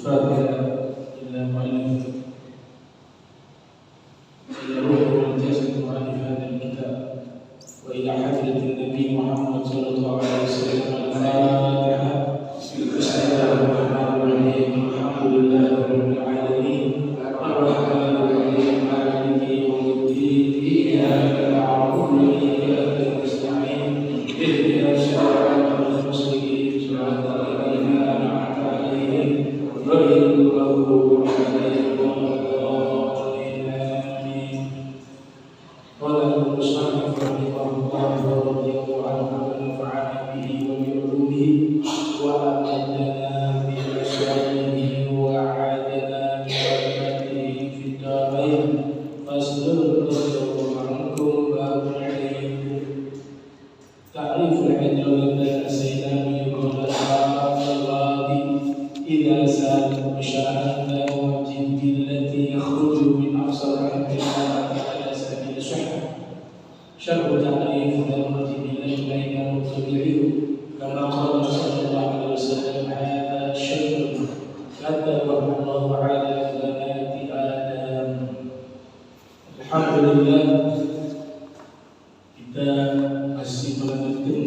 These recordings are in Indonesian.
الفاتحة إلى مؤلف إلى روح والجسد مؤلف هذا الكتاب وإلى حضرة النبي محمد صلى الله عليه وسلم. الفاتحة. بسم الله الرحمن الرحيم. الحمد لله رب العالمين الرحمن الرحيم مالك يوم الدين إياك نعبد وإياك نستعين اهدنا الصراط المستقيم صراط الذين أنعمت عليهم غير المغضوب عليهم ولا الضالين آمين. قال المصنف رحمه الله ورضي الله عنه ونفعنا به وبعلومه وأمدنا بأسراره وأعادنا ببركاته في الدارين. فصل رضي الله عنكم باب العلم. تعريف العلم والذي أسيناه قال الغادي إذا سال مشاهدة وجد التي يخرج من أقصى العلم على سبيل الصحة. شرح تعريف الجبلة بين المتبعين كما قال صلى الله عليه وسلم هذا شيء كتبه الله على بنات آدم. الحمد لله, kita masih melanjutkan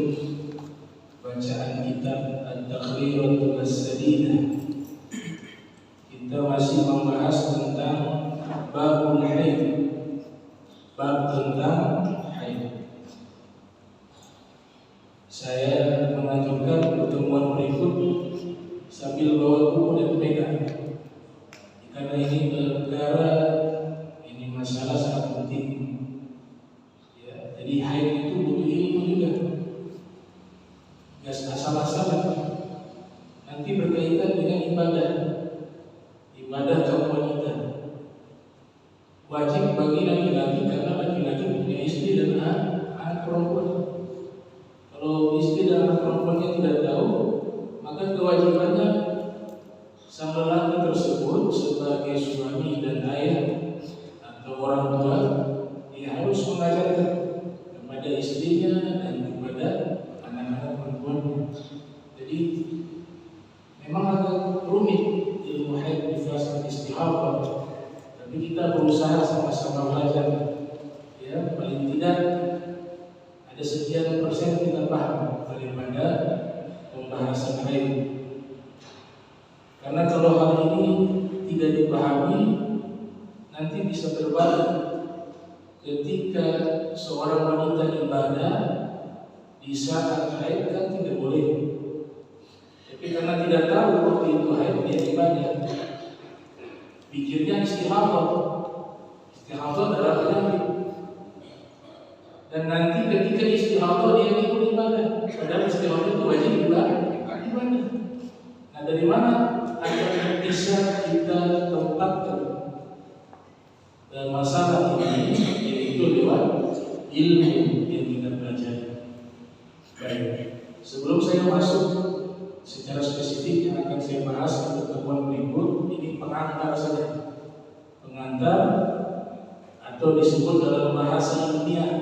bacaan kitab At-Taqriratul As-Sadidah. Kita masih membahas tentang babul haid, bab tentang haid. Saya menganjurkan pertemuan berikut sambil bawa buku dan pegang, karena ini perkara, ini masalah sangat penting. Ya, jadi haid itu butuh ilmu juga. Gak salah-salah. Nanti berkaitan dengan ibadah kaum wanita. Wajib bagi laki-laki karena laki-laki punya istri dan anak perempuan. Kalau istri dan anak perempuannya tidak tahu, maka kewajibannya sang lelaki tersebut sebagai suami dan ayah atau orang tua, dia harus mengajarkan kepada istrinya dan kepada anak-anak perempuan. Jadi memang agak rumit ilmu haid, nifas dan istihadah, tapi kita berusaha sama-sama belajar. Ya, paling tidak ada sekian persen kita paham daripada pembahasan haid. Karena kalau hal ini tidak dipahami, nanti bisa berbalik ketika seorang wanita ibadah di saat haid kan tidak boleh. Tapi karena tidak tahu waktu itu haid dia ibadah, pikirnya istihadah adalah penyakit. Dan nanti ketika istihadah dia ikut ibadah, padahal istihadah itu wajib ibadah. Nah, dari mana akan bisa kita tempatkan masalah ini, yaitu lewat ilmu yang kita pelajari. Baik, sebelum saya masuk secara spesifik yang akan saya bahas di pertemuan berikut, ini pengantar saja. Pengantar atau disebut dalam bahasa ilmiah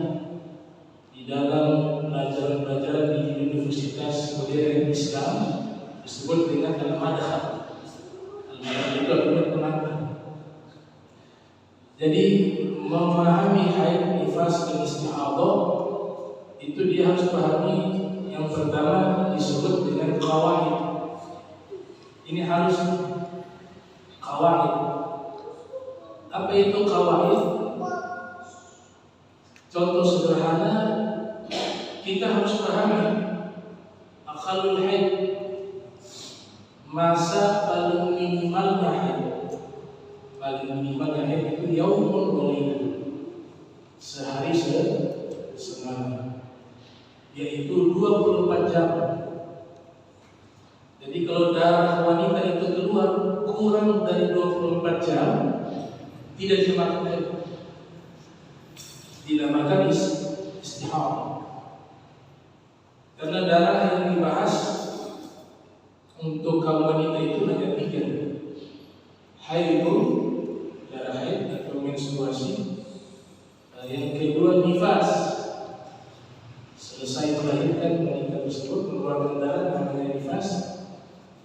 di dalam pelajaran-pelajaran di Universitas Modern Islam disebut dengan al-madkhal. Al-madkhal itu artinya pengantar. Jadi memahami haid, nifas dan istihadah itu dia harus pahami yang pertama disebut dengan qawaid. Ini harus qawaid. Apa itu qawaid? Contoh sederhana, kita harus pahami aqallul haid, masa paling minimal haid. Paling minimal haid itu yaumul walid, sehari semalam, yaitu 24 jam. Jadi kalau darah wanita itu keluar kurang dari 24 jam, tidak dimakan haid, dinamakan istihadah. Karena darah yang dibahas untuk kaum wanita itu hanya 3. Haidun, darah haid atau menstruasi. Yang kedua nifas, selesai melahirkan wanita tersebut mengeluarkan darah namanya nifas.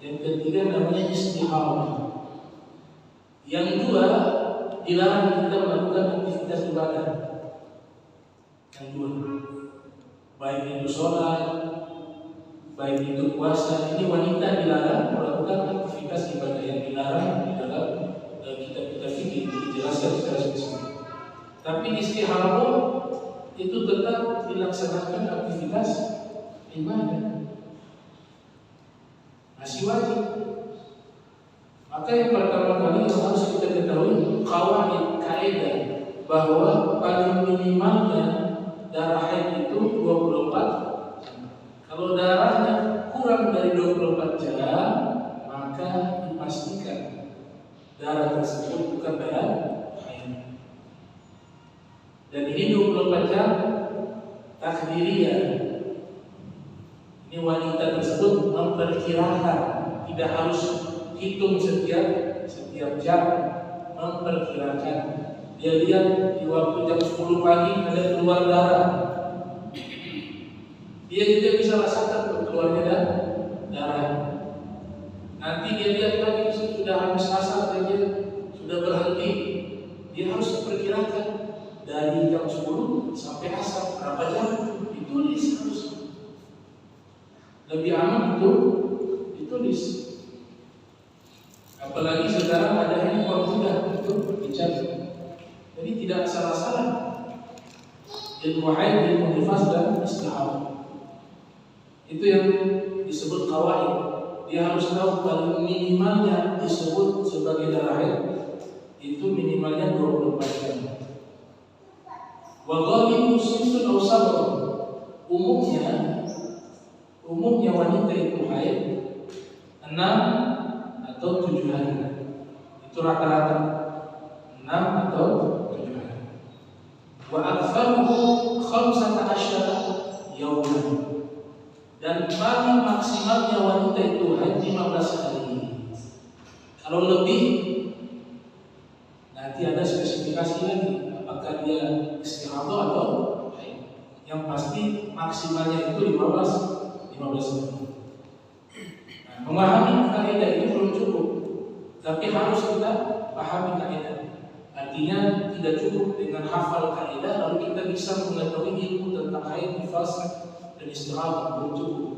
Yang ketiga namanya istihadah. Yang dua, dilarang kita melakukan aktivitas ibadah. Yang dua, baik itu sholat, baik itu puasa, ini wanita dilarang melakukan aktivitas ibadah. Yang dilarang di dalam kitab-kitab fikih dijelaskan secara spesifik. Tapi istihadah itu tetap dilaksanakan aktivitas ibadah, masih wajib. Maka yang pertama kali yang harus kita ketahui qawaid kaidah bahwa paling minimalnya darah haid itu 24 jam. Kalau darahnya kurang dari 24 jam, maka dipastikan darah tersebut bukan darah haid. Dan ini 24 jam takdiriyah. Ini wanita tersebut memperkirakan, tidak harus hitung setiap jam, memperkirakan. Dia lihat di waktu jam 10 pagi ada keluar darah, dia juga bisa rasakan keluarnya darah. Nanti dia lihat lagi sudah habis asar, dia sudah berhenti. Dia harus memperkirakan dari jam 10 sampai asar berapa jam, ditulis harus. Lebih aman itu ditulis. Apalagi sekarang ada handphone mudah untuk dicatat. Jadi tidak salah-salah. Ilmu haid, ilmu nifas dan istihadah. Itu yang disebut qawaid. Dia harus tahu paling minimalnya disebut sebagai darah haid itu minimalnya 24 jam. Wa ghalibu sittun aw sab'un. Umumnya wanita itu haid 6 atau 7 hari. Itu rata-rata 6 atau 7 hari. Wa aktsaruhu 15 yawman. Dan paling maksimalnya wanita itu haid 15 hari. Kalau lebih nanti ada spesifikasi lagi apakah dia istihadah atau haid. Yang pasti maksimalnya itu 15 hari. Nah, memahami kaidah ini belum cukup, tapi harus kita pahami kaidah. Artinya tidak cukup dengan hafal kaidah lalu kita bisa mengetahui ilmu tentang haid, nifas dan istihadah, belum cukup.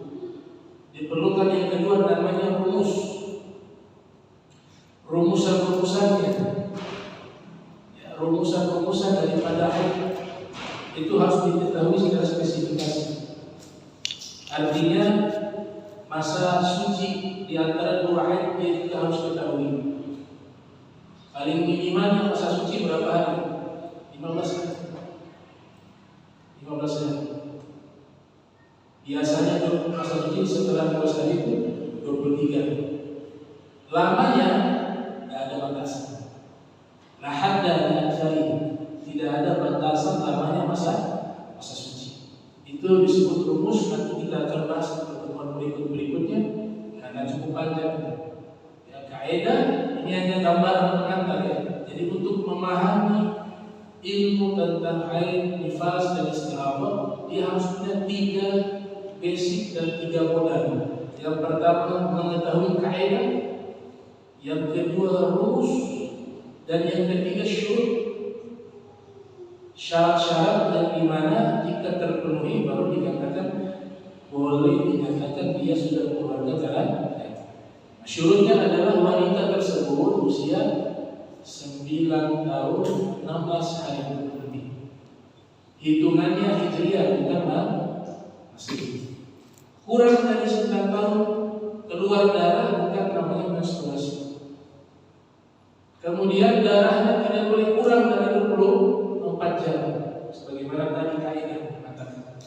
Diperlukan yang kedua namanya rumus. Rumusan-rumusannya, ya, rumusan-rumusan daripada haid itu harus diketahui secara spesifikasi. Artinya masa suci di antara dua haid dia juga harus ketahui. Paling minimalnya masa suci berapa hari? 15 hari. 15 hari. Biasanya masa suci setelah 15 hari itu 23. Lamanya tidak ada batasan. La hadda li aktsari. Tidak ada batasan lamanya masa suci. Itu disebut rumus, nanti kita akan bahas di pertemuan berikutnya karena cukup panjang. Ya, kaidah ini hanya gambaran pengantar ya. Jadi untuk memahami ilmu tentang haid, nifas dan istihadah, dia harus punya 3 basic dan 3 modal. Yang pertama mengetahui kaidah, yang kedua rumus, dan yang ketiga syurut. Syarat-syarat yang dimana jika terpenuhi baru dikatakan boleh dinyatakan dia sudah keluarga jalan. Syurutnya adalah wanita tersebut usia 9 tahun 16 hari lebih. Hitungannya hijriah bukan Masehi. Kurang dari 9 tahun keluar darah bukan namanya menstruasi. Kemudian darahnya tidak boleh kurang dari 24 jam sebagaimana tadi kaidah mengatakan.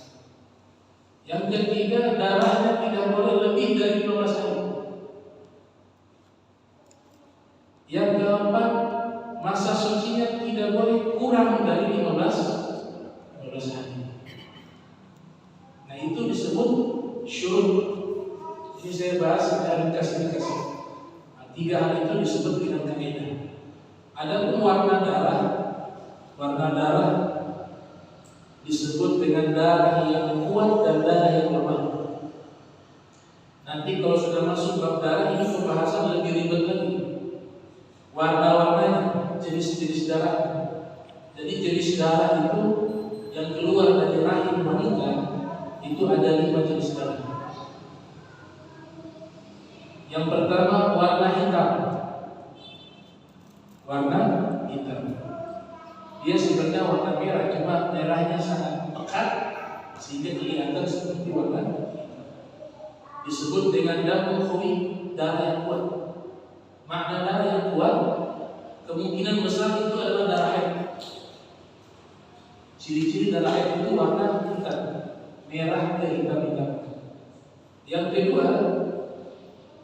Yang ketiga, darahnya tidak boleh lebih dari 15 hari. Yang keempat, masa sucinya tidak boleh kurang dari 15 hari. Nah, itu disebut syurut. Ini saya bahas secara ringkas. 3 hal itu disebut dengan kaidah. Adapun warna darah disebut dengan darah yang kuat dan darah yang lemah. Nanti kalau sudah masuk bab darah ini pembahasan lebih ribet lagi. Warna-warnanya, jenis-jenis darah. Jadi jenis darah itu yang keluar dari rahim wanita itu ada 5 jenis darah. Yang pertama warna hitam. Warna hitam. Dia sebenarnya warna merah, cuma merahnya sangat pekat sehingga kelihatan seperti warna hitam. Disebut dengan damu khawi, darah yang kuat. Makna darah yang kuat kemungkinan besar itu adalah darah haid. Ciri-ciri darah haid itu warna hitam, merah ke hitam-hitam. Yang kedua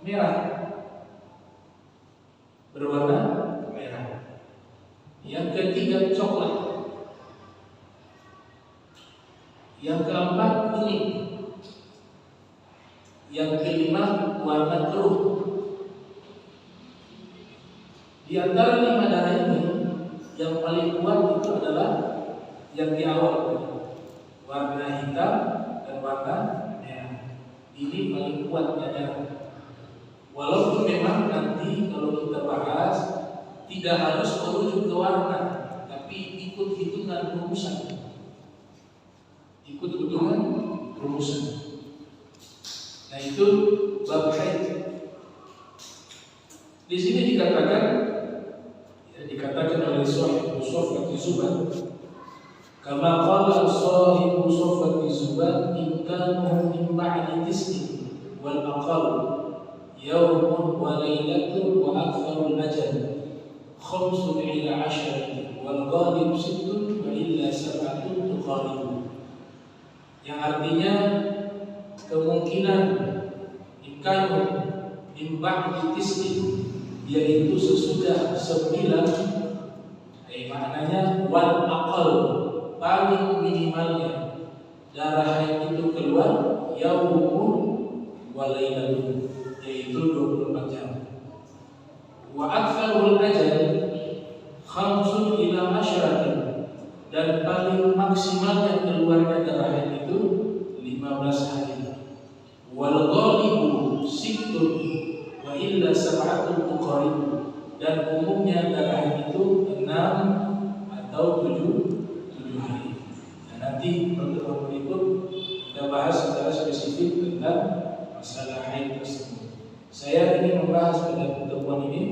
merah, berwarna merah. Yang ketiga coklat. Yang keempat kuning. Yang kelima warna keruh. Di antara 5 darah ini yang paling kuat itu adalah yang di awal, warna hitam dan warna merah. Ini paling kuatnya darah. Walaupun memang nanti kalau kita bahas tidak harus merujuk ke warna, tapi ikut hitungan rumusan. Ikut hitungan rumusan. Nah itu bab haid. Di sini dikatakan oleh Sahib Sofwati Zuban, kama qala Sahib Sofwati Zuban, inkanuhu min ba'di tis'in wal aqal yawmun wa laylatun wa aktharul ajal khamsun ila 'asharatin wal ghalib sittun wa illa sab'atun tuqaribu. Yang artinya kemungkinan inkanu min ba'di tis'in, yaitu sesudah 9, maknanya wal aqal, paling minimalnya darah haid itu keluar yaumun wa lailatun, yaitu 24 jam. Wa aktsarul ajal khamsun ila 'asharatin, dan paling maksimalnya keluarnya darah haid itu 15 hari. Wal ghalibu sittun wa illa sab'atun tuqarib, dan umumnya darah haid itu 6 atau 7 hari. Dan nanti pertemuan berikut kita bahas secara spesifik tentang masalah haid tersebut. Saya ingin membahas pada pertemuan ini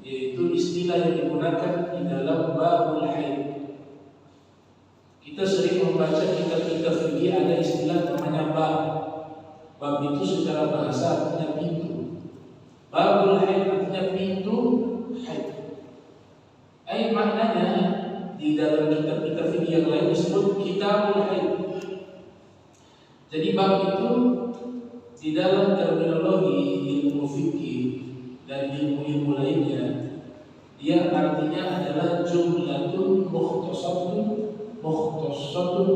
yaitu istilah yang digunakan di dalam babul haid. Kita sering membaca kitab-kitab fikih ada istilah namanya bab. Bab itu secara bahasa artinya pintu. Babul haid artinya pintu haid. Maknanya di dalam kitab-kitab fikih yang lain disebut kitabul haid. Jadi bab itu di dalam terminologi ilmu fikih dan ilmu-ilmu lainnya, dia artinya adalah jumlatun mukhtasatun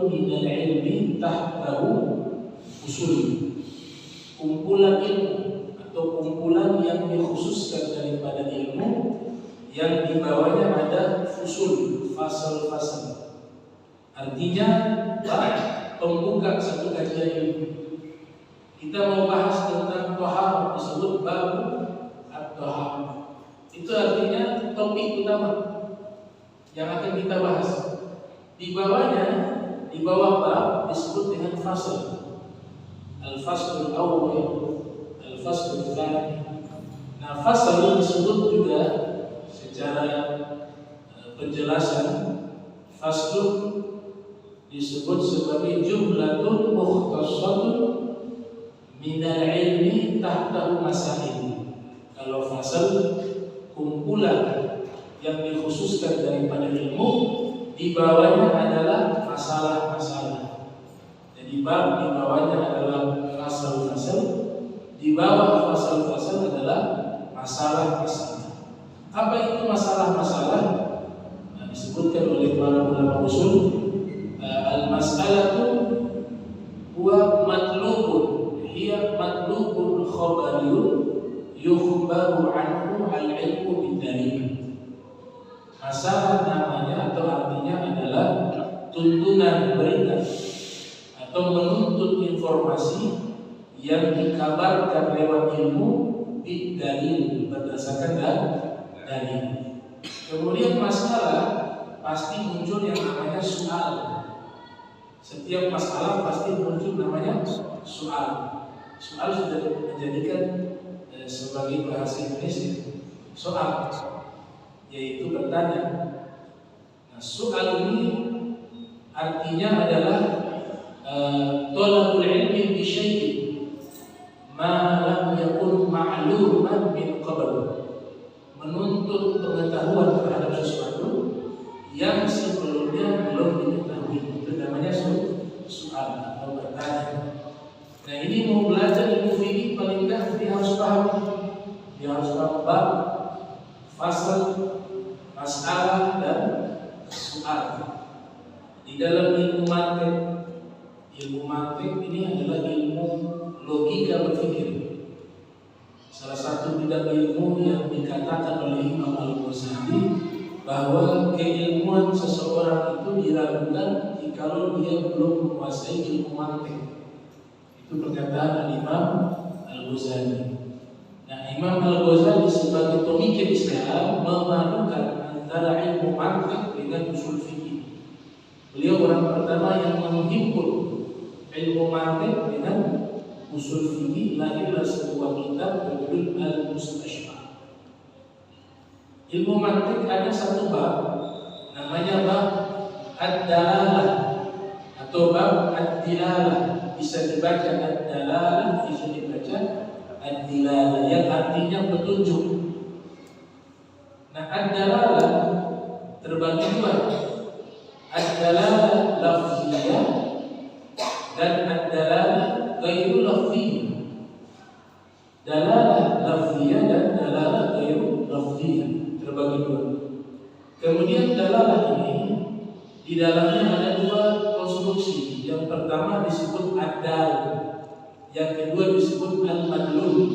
minal ilmi tahtahu usul. Kumpulan ilmu atau kumpulan yang dikhususkan daripada ilmu yang di bawahnya ada fusul, fasal-fasal. Artinya pembuka satu kajian ilmu. Kita mau bahas tentang thaharah, disebut bab at-thaharah. Itu artinya topik utama yang akan kita bahas. Di bawahnya, di bawah bab disebut dengan fasal. Al-faslul awwal, al-faslul tsani. Nah, fasal disebut juga secara penjelasan, faslun disebut sebagai jumlatun mukhtasatun minal ilmi tahtahu masail. Kalau fasal kumpulan yang dikhususkan daripada ilmu, di bawahnya adalah masalah-masalah. Jadi bab di bawahnya adalah fasal-fasal, di bawah fasal-fasal adalah masalah-masalah. Apa itu masalah-masalah? Nah, disebutkan oleh para ulama usul, al-mas'alatu huwa matlubun, hiya matlubun khabariyun yukhbaru anhu al-ilmu bid-dalil. Masalah namanya atau artinya adalah tuntunan berita atau menuntut informasi yang dikabarkan lewat ilmu dalil, berdasarkan dalil. Kemudian masalah pasti muncul yang namanya soal. Setiap masalah pasti muncul namanya soal. Soal sudah menjadikan sebagai bahasa Indonesia soal, yaitu bertanya. Nah, soal ini artinya adalah thalabul ilmi bi syai'in ma lam yakun ma'luman min qabl, menuntut pengetahuan terhadap sesuatu yang sebelumnya belum diketahui. Itu namanya soal atau bertanya. Nah, ini mau belajar ilmu fikih paling enggak dia harus paham. Dia harus paham bab, fasal, masalah dan soal. Di dalam ilmu mantik ini adalah ilmu logika berpikir. Salah satu bidang ilmu yang dikatakan oleh Imam Al-Ghazali bahwa keilmuan seseorang itu diragukan jikalau dia belum menguasai ilmu mantik. Itu perkataan Imam Al-Ghazali. Nah, Imam Al-Ghazali sebagai pemikir Islam memadukan antara ilmu mantik dengan usul fikih. Beliau orang pertama yang menghimpun ilmu mantik dengan usul fikih. Lahirlah sebuah kitab berjudul Al-Mustashfah. Ilmu mantik ada satu bab namanya bab ad-dalalah atau bab ad-dilalah. Bisa dibaca ad-dalalah, bisa dibaca ad-dilalah, yang artinya petunjuk. Nah, ad-dalalah terbagi dua, ad-dalalah lafziyah dan ad-dalalah ghairu lafziyah. Dalalah lafziyah dan dalalah ghairu lafziyah terbagi dua. Kemudian dalalah ini di dalamnya ada dua konstruksi. Yang pertama disebut ad-dal, yang kedua disebut al-madlul.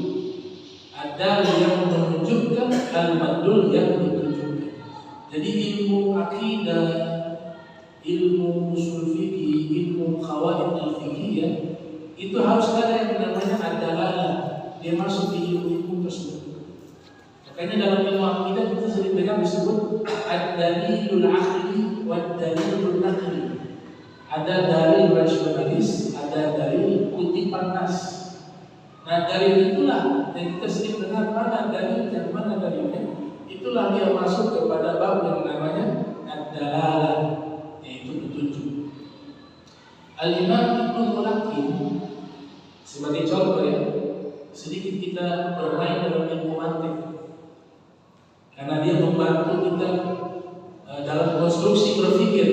Ad-dal yang menunjukkan, al-madlul yang ditunjukkan. Jadi ilmu akidah, ilmu usul fikih, ilmu qawaid al-fiqhiyah itu harus ada yang namanya ad-dalalah. Dia masuk di ilmu tersebut. Makanya dalam ilmu akidah kita sering dengar disebut ad-dalilul aqli wad-dalilul naqli. Ada dalil rasionalis, ada dalil kutipan nas. Nah, dalil itulah yang kita sering dengar, mana dalil yang mana dalilnya. Itulah dia masuk kepada bab yang namanya ad-dalalah, yaitu petunjuk. Al-Imam Ibnu Mulaqqin sebagai contoh ya, sedikit kita bermain dalam ilmu mantik, karena dia membantu kita dalam konstruksi berpikir.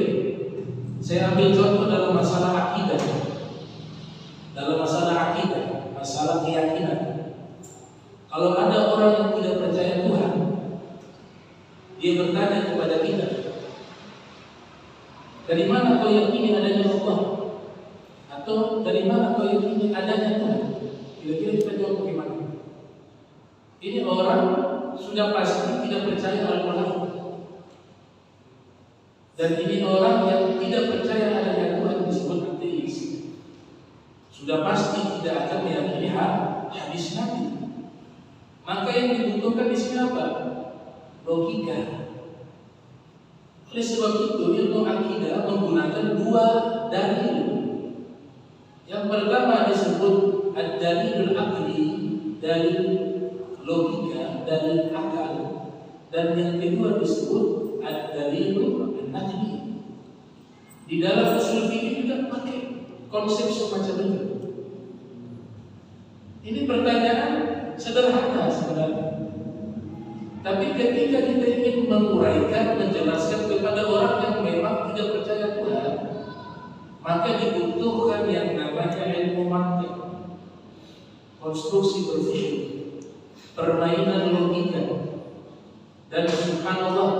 Saya ambil contoh dalam masalah akidah. Dalam masalah akidah, masalah keyakinan. Kalau ada orang yang tidak percaya Tuhan, dia bertanya kepada kita, dari mana kau yakini adanya Allah? Atau dari mana kau yakini adanya Tuhan? Kira-kira kita jawab bagaimana? Ini orang sudah pasti tidak percaya Al-Quran. Dan ini orang yang tidak percaya adanya Tuhan disebut ateis. Sudah pasti tidak akan meyakini hadis Nabi. Maka yang dibutuhkan di sini apa? Logika. Oleh sebab itu ilmu akidah menggunakan dua dalil. Yang pertama disebut ad-dalilul aqli, dalil logika, dalil akal. Dan yang kedua disebut ad-dalilul naqli. Di dalam usul fikih juga pakai konsep semacam itu. Ini pertanyaan sederhana sebenarnya. Tapi ketika kita ingin menguraikan, menjelaskan kepada orang yang memang tidak percaya Tuhan, maka dibutuhkan yang namanya ilmu mantik, konstruksi berpikir, permainan logika. Dan subhanallah,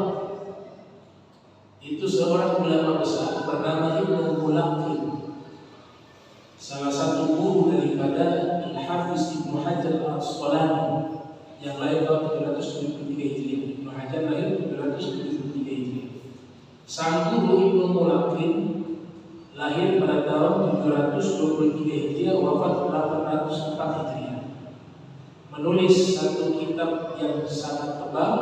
itu seorang ulama besar bernama Ibnu Mulaqqin, salah satu guru daripada Al-Hafiz Ibnu Hajar Al-Asqalani yang lahir tahun 773 Hijriah. Ibnu Hajar lahir 773 Hijriah. Sang guru Ibnu Mulaqqin lahir pada tahun 723 Hijriah, wafat 804 Hijriah. Menulis satu kitab yang sangat tebal,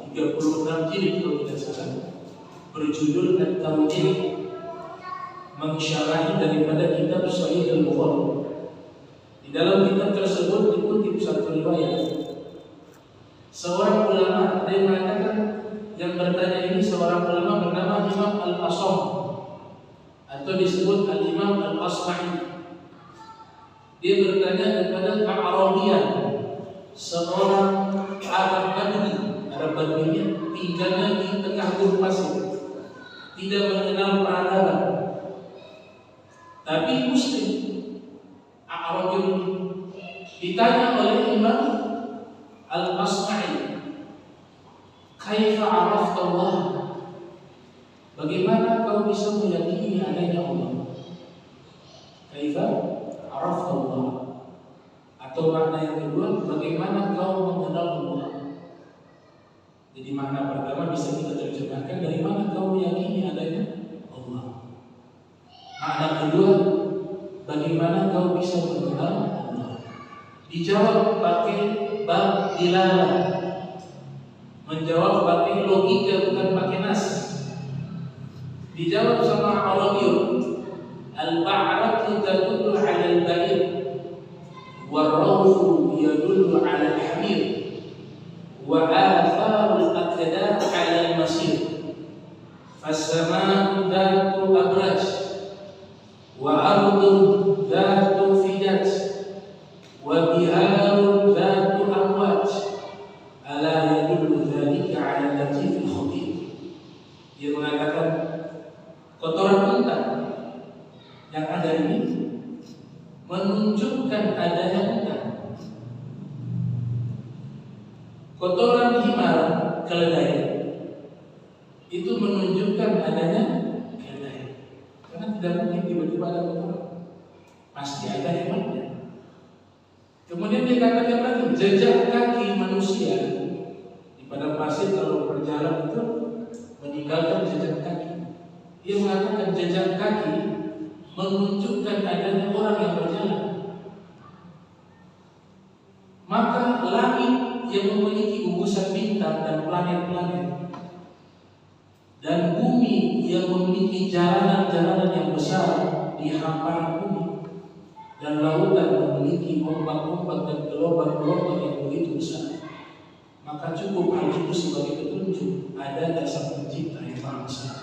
36 jilid kalau tidak salah, berjudul At-Tawjih, mensyarahi daripada kitab Sahih Al-Bukhari. Di dalam kitab tersebut dikutip satu riwayat. Seorang ulama, ada yang mengatakan, yang bertanya ini seorang ulama bernama Imam Al-Asam, atau disebut Al-Imam Al-Asma'i. Dia bertanya kepada A'rabiyan, seorang Arab Badui, tinggalnya di tengah gurun pasir, tidak mengenal peradaban, tapi Muslim. A'rabiyan ditanya oleh Imam Al-Asma'i, kaifa arafta Allah? Bagaimana kau bisa meyakini adanya Allah? Kaifa arafta Allah? Atau makna yang kedua, bagaimana kau mengenal Allah? Jadi makna pertama bisa kita terjemahkan, dari mana kau meyakini adanya Allah. Makna kedua, bagaimana kau bisa mengenal Allah? Dijawab pakai bab dilalah, menjawab pakai logika, bukan pakai nas. Dijawab sama Arabiyun, al-ba'ratu tadullu 'ala al-ba'ir, war-rawfu yadullu 'ala al-hamir, wa atharu al-aqdam 'ala al-masir, fas-sama'u dhatu abraj, wa ardun dhatu fijaj, wa biharun dhatu amwaj, ala yadullu dhalika 'ala latifil khabir. Dia mengatakan kotoran unta yang ada ini menunjukkan adanya unta. Kotoran himar, keledai, itu menunjukkan adanya keledai. Karena tidak mungkin tiba-tiba ada kotoran, pasti ada hewannya. Kemudian dia katakan lagi, jejak kaki manusia di padang pasir kalau berjalan itu meninggalkan jejak kaki. Dia mengatakan jejak kaki menunjukkan adanya orang yang berjalan. Maka langit yang memiliki gugusan bintang dan planet-planet, dan bumi yang memiliki jalanan-jalanan yang besar di hamparan bumi, dan lautan memiliki ombak-ombak dan gelombang-gelombang yang begitu besar, maka cukup hal itu sebagai petunjuk ada dasar pencipta yang maha besar.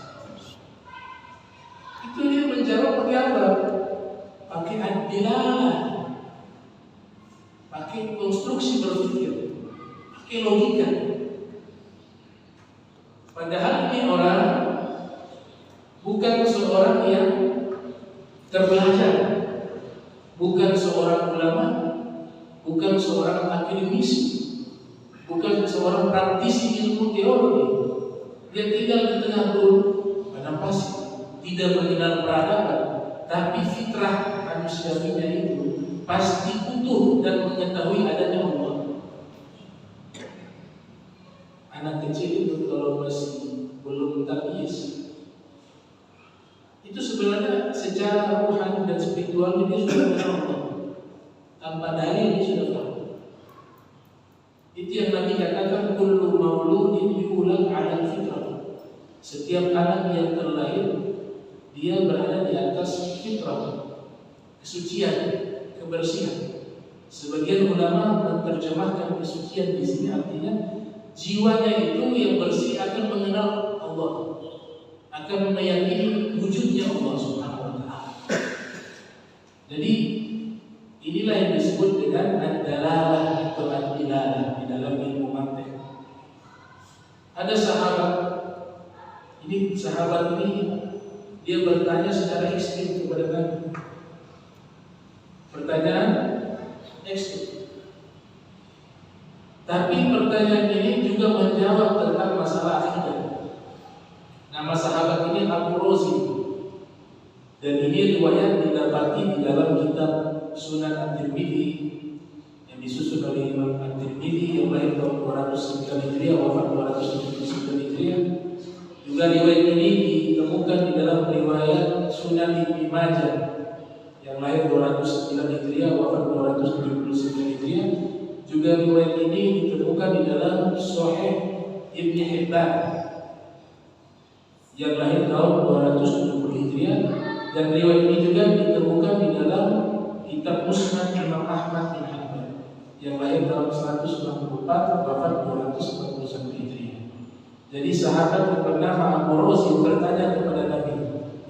Itu dia menjawab pakai apa? Pakai ad-dilalah, pakai konstruksi berpikir, pakai logika. Padahal ini orang bukan seorang yang terbelajar, bukan seorang ulama, bukan seorang akademisi, bukan seorang praktisi ilmu teologi. Dia tinggal di tengah gurun padang pasir, tidak mengenal peradaban, tapi fitrah manusiawinya itu pasti utuh dan mengetahui adanya Allah. Anak kecil itu kalau masih belum tamyiz, itu sebenarnya secara rohani dan spiritual dia sudah mengenal Allah. Tanpa dalil dia sudah tahu. Itu yang Nabi katakan, kullu mauludin yulad 'ala fitrah. Setiap anak yang terlahir dia berada di atas fitrah, kesucian, kebersihan. Sebagian ulama menerjemahkan kesucian di sini artinya jiwanya itu yang bersih akan mengenal Allah, akan meyakini wujudnya Allah Subhanahu wa taala. Jadi inilah yang disebut dengan ad-dalalah atau ad-dilalah di dalam ilmu mantiq. Ada sahabat ini dia bertanya secara ekstrim kepada Nabi. Pertanyaan ekstrim. Tapi pertanyaan ini juga menjawab tentang masalah akidah. Nama sahabat ini Abu Rozi, dan ini riwayat didapati di dalam kitab Sunan At-Tirmidzi yang disusun oleh Imam At-Tirmidzi yang lahir tahun 209 Hijriah, wafat 279 Hijriah. Juga riwayat ini ditemukan di dalam riwayat Sunan Ibnu Majah yang lahir 209 Hijriah, wafat 279 Hijriah. Juga riwayat ini ditemukan di dalam Sahih Ibn Hibban yang lahir tahun 270 Hijriah, dan riwayat ini juga ditemukan di dalam kitab Musnad Imam Ahmad bin Hanbal yang lahir tahun 164, wafat 241 Hijriah. Jadi sahabat yang bernama Abu Rozin bertanya kepada Nabi,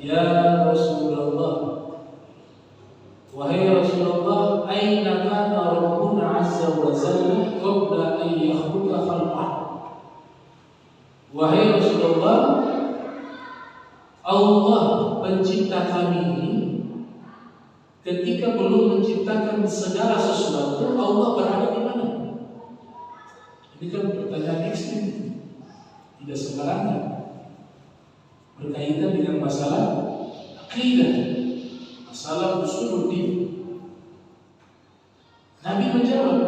"Ya Rasulullah, wahai Rasulullah, aina kana Rabbuna azza wa jalla qabla an yakhluqa khalqah?" Wahai Rasulullah, Allah pencipta kami ini ketika belum menciptakan segala sesuatu, Allah berada di mana? Ini kan pertanyaan ekstrim, tidak sembarangan, berkaitan dengan masalah akidah, masalah usuluddin. Nabi menjawab,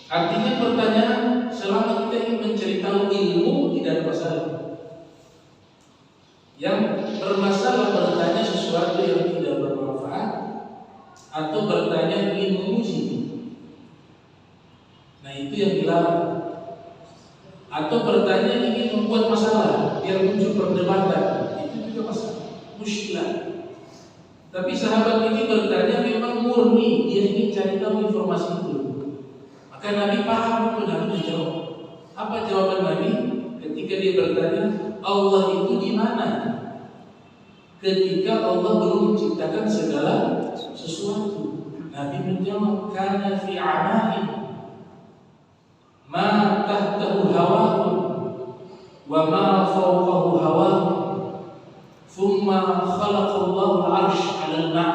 artinya pertanyaan selama kita ingin mencari tahu ilmu tidak ada masalah. Yang bermasalah bertanya sesuatu yang tidak bermanfaat atau bertanya ingin menguji. Nah, itu yang dilarang. Atau bertanya ingin membuat masalah biar muncul perdebatan, itu juga masalah, muskilah. Tapi sahabat ini bertanya memang murni dia ingin cari tahu informasi itu. Maka Nabi paham itu, Nabi menjawab. Apa jawaban Nabi ketika dia bertanya Allah itu di mana? Ketika Allah belum menciptakan segala sesuatu. Nabi menjawab, kana fi amain ma tahtahu hawa'un wa ma fawqahu hawa'un thumma khalaqallahu al-'arsy 'ala al-ma'.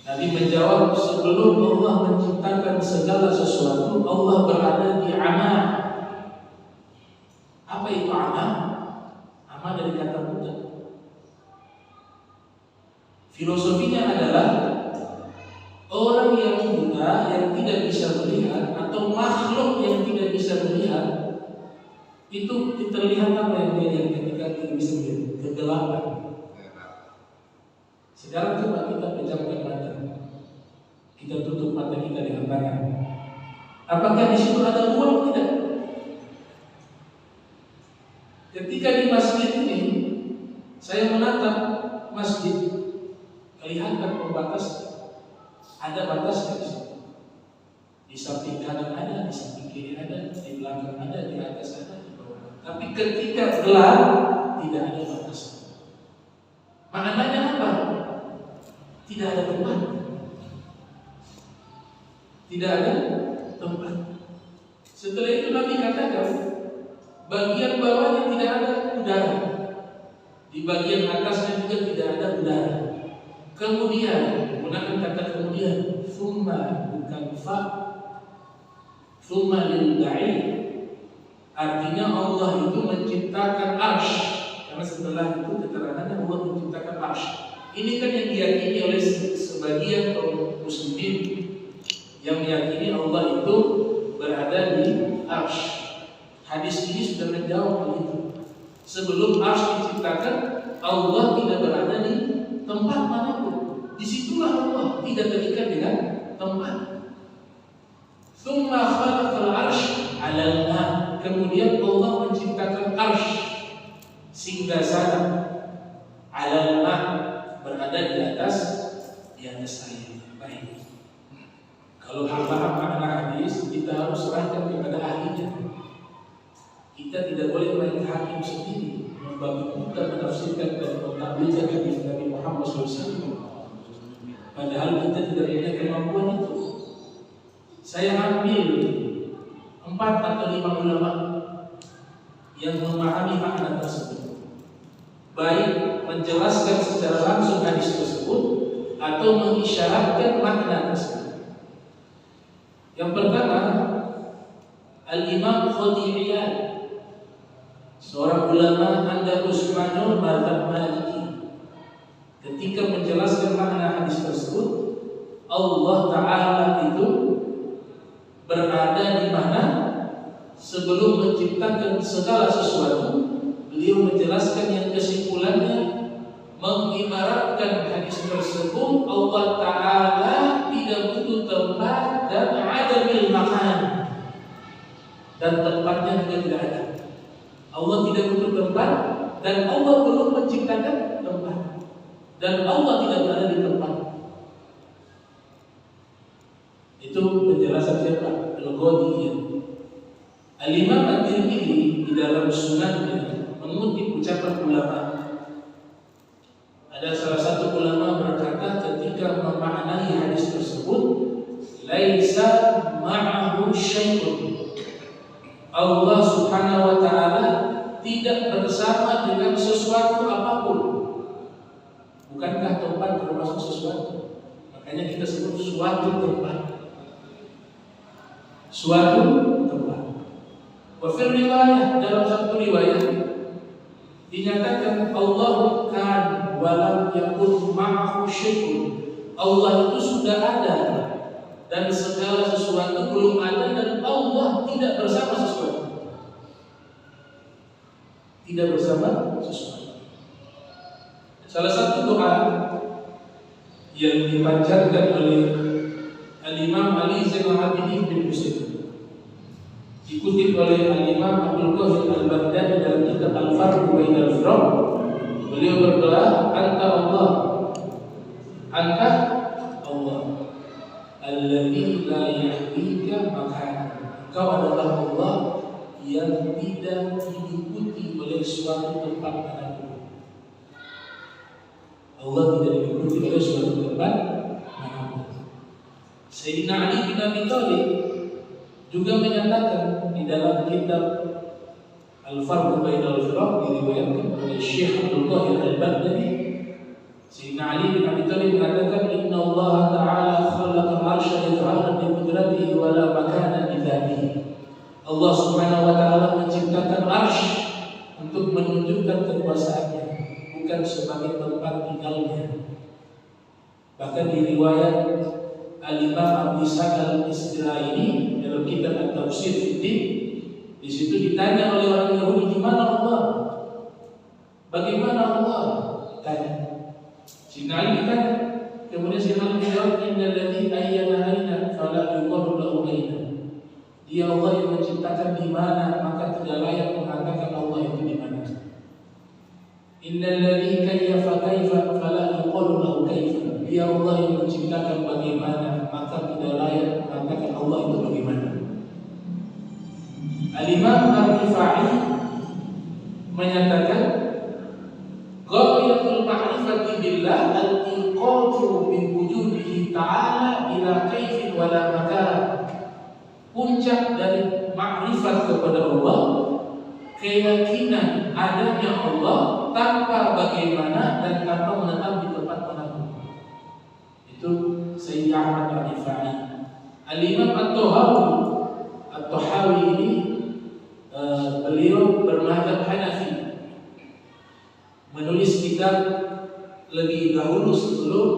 Nabi menjawab, sebelum Allah menciptakan segala sesuatu, Allah berada di ama. Apa itu ama? Ama dari kata buta. Filosofinya adalah orang yang buta, yang tidak bisa melihat, atau makhluk yang tidak bisa melihat, itu terlihat apa yang dia lihat ketika tidak bisa melihat? Kegelapan. Sekarang coba kita pejamkan mata, kita tutup mata kita dengan tangan. Apakah di situ ada ruang? Tidak. Ketika di masjid ini, saya menatap masjid, kelihatan pembatas, ada batasnya di situ. Di samping kanan ada, di samping kiri ada, di belakang ada, di atas ada, di bawah. Tapi ketika gelap, tidak ada batas. Maknanya apa? Tidak ada tempat. Tidak ada tempat. Setelah itu Nabi katakan, bagian bawahnya tidak ada udara, di bagian atasnya juga tidak ada udara. Kemudian, menggunakan kata kemudian, summa bukan fa, summa lil ba'id. Artinya Allah itu menciptakan arsy. Karena setelah itu keterangannya Allah menciptakan arsy. Ini kan yang diyakini oleh sebagian kaum muslimin yang meyakini Allah itu berada di arsy. Hadis ini sudah menjawab hal itu. Sebelum arsy diciptakan, Allah tidak berada di tempat manapun. Disitulah Allah, tidak terikat dengan tempat. Tsumma khalaqal arsy 'alal ma'. Kemudian Allah menciptakan arsy, singgasana, 'alal ma', berada di atas air. Baik. Kalau paham makna hadis, kita harus serahkan kepada ahlinya. Kita tidak boleh main hakim sendiri, membagi bukan menafsirkan dan mengambilkan hadis Nabi Muhammad SAW. Padahal kita tidak punya kemampuan itu. Saya ambil 4 atau 5 ulama yang memahami makna tersebut, baik menjelaskan secara langsung hadis tersebut atau mengisyaratkan makna tersebut. Yang pertama, Al-Imam Khodi'iyah, seorang ulama Andalus Spanyol mazhab Maliki, ketika menjelaskan makna hadis tersebut, Allah Ta'ala itu berada di mana sebelum menciptakan segala sesuatu. Beliau menjelaskan yang kesimpulannya mengibaratkan hadis tersebut Allah Ta'ala tidak butuh tempat dan adamil makan, dan tempatnya juga tidak ada. Allah tidak butuh tempat dan Allah belum menciptakan tempat, dan Allah tidak berada di tempat. Itu penjelasan siapa? Al-Ghazali. Al-Imam At-Tirmidzi di dalam sunannya mengutip ucapan ulama. Ada salah satu ulama berkata ketika memaknai hadis tersebut, laisa ma'ahu syai'un. Allah Subhanahu wa taala tidak bersama dengan sesuatu apapun. Bukankah tempat termasuk sesuatu? Makanya kita sebut suatu tempat. Suatu tempat. Wa fi riwayah, dalam satu riwayat dinyatakan Allah kan walam yakun ma'ahu syai'un. Allah itu sudah ada dan segala sesuatu belum ada, dan Allah tidak bersama sesuatu. Tidak bersama sesuatu. Salah satu doa yang dipanjatkan oleh Al-Imam Ali Zainal Abidin bin Husain, dikutip oleh Al-Imam Abdul Qadir Al-Baghdadi dalam kitab Al-Farq Bainal Firaq. Beliau berdoa, Anta Allah, Anta Allah, alladzi la yahdika makan. Kau adalah Allah yang tidak diikuti oleh suatu tempat manapun. Allah tidak diikuti oleh suatu tempat manapun. Sayyidina Ali bin Abi Thalib juga menyatakan di dalam kitab Al-Farq Bainal Firaq, diriwayatkan oleh Syekh Abdul Qadir Al-Baghdadi, Sayyidina Ali bin Abi Thalib mengatakan, Inna Allah Ta'ala khalaqa al-arsha idharan bi qudratihi wa la makana bi dzatihi. Allah Subhanahu wa taala menciptakan arsy untuk menunjukkan kekuasaannya, bukan sebagai tempat tinggalnya. Bahkan di riwayat Al-Imam Abu Ishaq Al-Isfirayini dalam kitab At-Tafsir Fiddin, di situ ditanya oleh orang Yahudi, di mana Allah? Bagaimana Allah? Tanya. Sayyidina Ali ditanya. Kemudian Sayyidina Ali menjawab, Innal ladzi ayyana aina fala yuqalu lahu aina. Dia Allah yang menciptakan di mana, maka tidak layak mengatakan Allah itu di mana. Innal ladzi kayyafa kaifa fala yuqalu lahu kaifa. Dia Allah yang menciptakan bagaimana, maka tidak layak mengatakan Allah itu bagaimana. Al-Imam Ar-Rifai menyatakan, ghayatul ma'rifati billah al-inqatu bi wujudihi ta'ala ila kaifin wala makan. Puncak dari makrifat kepada Allah, keyakinan adanya Allah tanpa bagaimana dan tanpa menetap di tempat manapun. Itu Sayyid Ahmad Ar-Rifai. Al-Imam At-Tahawi ini beliau bermadzhab Hanafi, menulis kitab lebih dahulu sebelum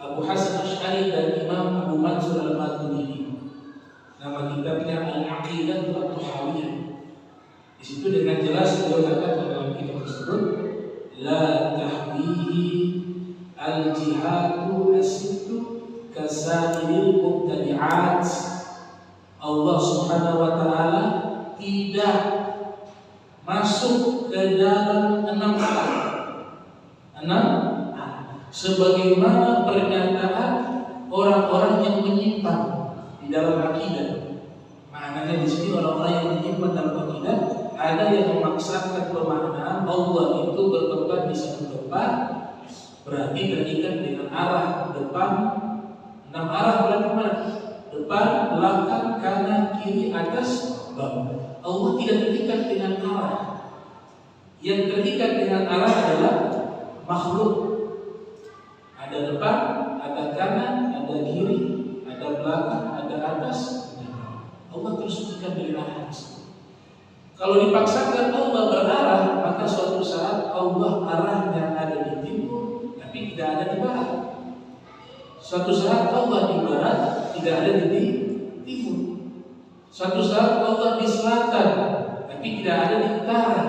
Abu Hasan Asy'ari dan Imam Abu Mansur Al-Maturidi. Nama kitabnya Al-Aqidah At-Tahawiyah. Di situ dengan jelas beliau katakan dalam kitab tersebut, la tahwihi al-jihadu as-sittu kasairil mubtadi'at. Allah Subhanahu wa taala tidak masuk ke dalam 6 arah. 6 sebagaimana pernyataan orang-orang yang menyimpang di dalam akidah. Maknanya di sini orang-orang yang menyimpang dalam akidah, ada yang memaksakan pemaknaan Allah itu bertempat di satu tempat, berarti terikat dengan arah depan. 6 arah berarti mana? Depan, belakang, kanan, kiri, atas, bawah. Allah tidak terikat dengan arah. Yang terikat dengan arah adalah makhluk. Ada depan, ada kanan, ada kiri, ada belakang, ada atas. Allah terus terikat dengan arah. Kalau dipaksakan Allah berarah, maka suatu saat Allah arahnya ada di timur, tapi tidak ada di barat. Suatu saat Allah di barat, tidak ada di timur. Suatu saat Allah di selatan, tapi tidak ada di utara,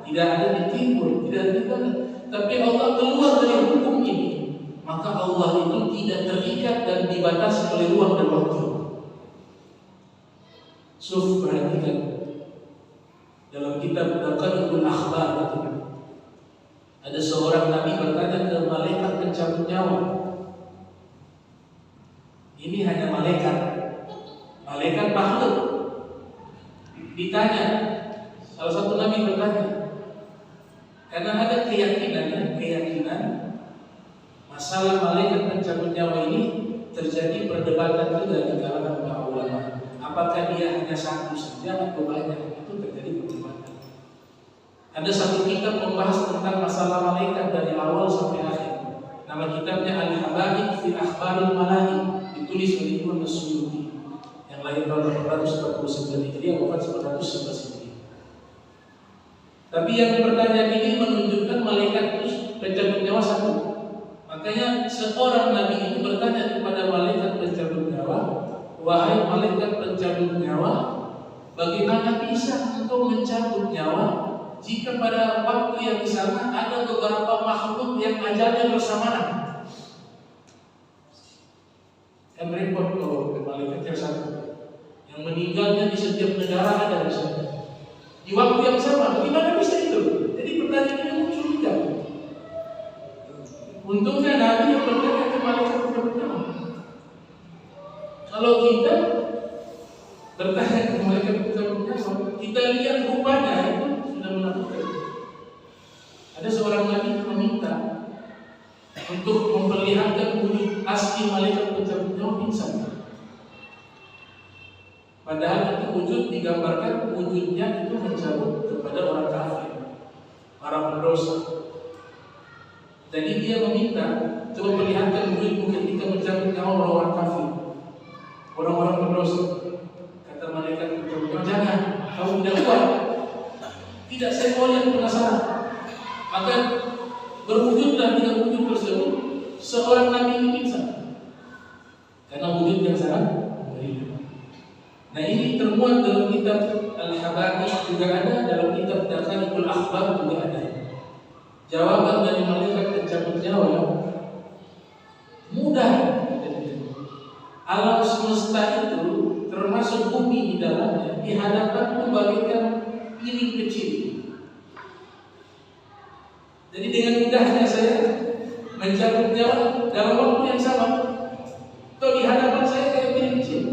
tidak ada di timur, tidak ada di barat. tapi Allah keluar dari hukum ini, maka Allah itu tidak terikat dan dibatasi oleh ruang dan waktu. Perhatikan dalam kitab Daqaiqul Akhbar itu ada seorang nabi bertanya ke malaikat pencabut nyawa. Ini hanya malaikat makhluk. Ditanya, salah satu nabi bertanya, karena ada keyakinan masalah malaikat pencabut nyawa ini terjadi perdebatan juga di kalangan para ulama. Apakah dia hanya satu saja atau banyak? Itu terjadi perdebatan. Ada satu kitab membahas tentang masalah malaikat dari awal sampai akhir. Nama kitabnya Al-Habaib fi Akhbaril Malaik, ditulis oleh Imam As-Suyuti yang lahir tahun 449 Hijriah, wafat 911 Hijriah. Tapi yang pertanyaan ini menunjukkan malaikat itu pencabut nyawa satu. Makanya seorang nabi itu bertanya kepada malaikat pencabut nyawa, wahai malaikat pencabut nyawa, bagaimana bisa engkau mencabut nyawa jika pada waktu yang di sana ada beberapa makhluk yang ajalnya bersamaan? Kan repot kalau malaikat yang satu, yang meninggalnya di setiap negara ada misalnya. Di waktu yang sama, bagaimana bisa itu? Jadi pertanyaan ini muncul juga. Untungnya Nabi yang bertanya ke malaikat pencabut nyawa. Kalau kita bertanya ke malaikat pencabut nyawa, kita lihat rupanya itu sudah menakutkan. Ada seorang nabi meminta untuk memperlihatkan wujud asli malaikat pencabut nyawa pingsan. Padahal itu wujud digambarkan wujudnya itu mencabut kepada orang kafir, para pendosa. Jadi dia meminta coba perlihatkan wujudmu ketika mencabut nyawa orang kafir, orang-orang pendosa. Kata malaikat pencabut nyawa, jangan, kamu tidak kuat. Tidak, saya mau lihat, penasaran. Maka berwujudlah dengan wujud tersebut seorang nabi ini pingsan karena wujud yang sangat mengerikan. Nah, ini termuat dalam kitab Al-Habaib juga ada, dalam kitab Daqaiqul Akhbar juga ada. Jawaban dari malaikat pencabut nyawa mudah. Alam semesta itu termasuk bumi di dalamnya dihadapkan bagaikan piring kecil. Jadi dengan mudahnya saya mencabut nyawa dalam waktu yang sama. Atau di hadapan saya kayak piring kecil.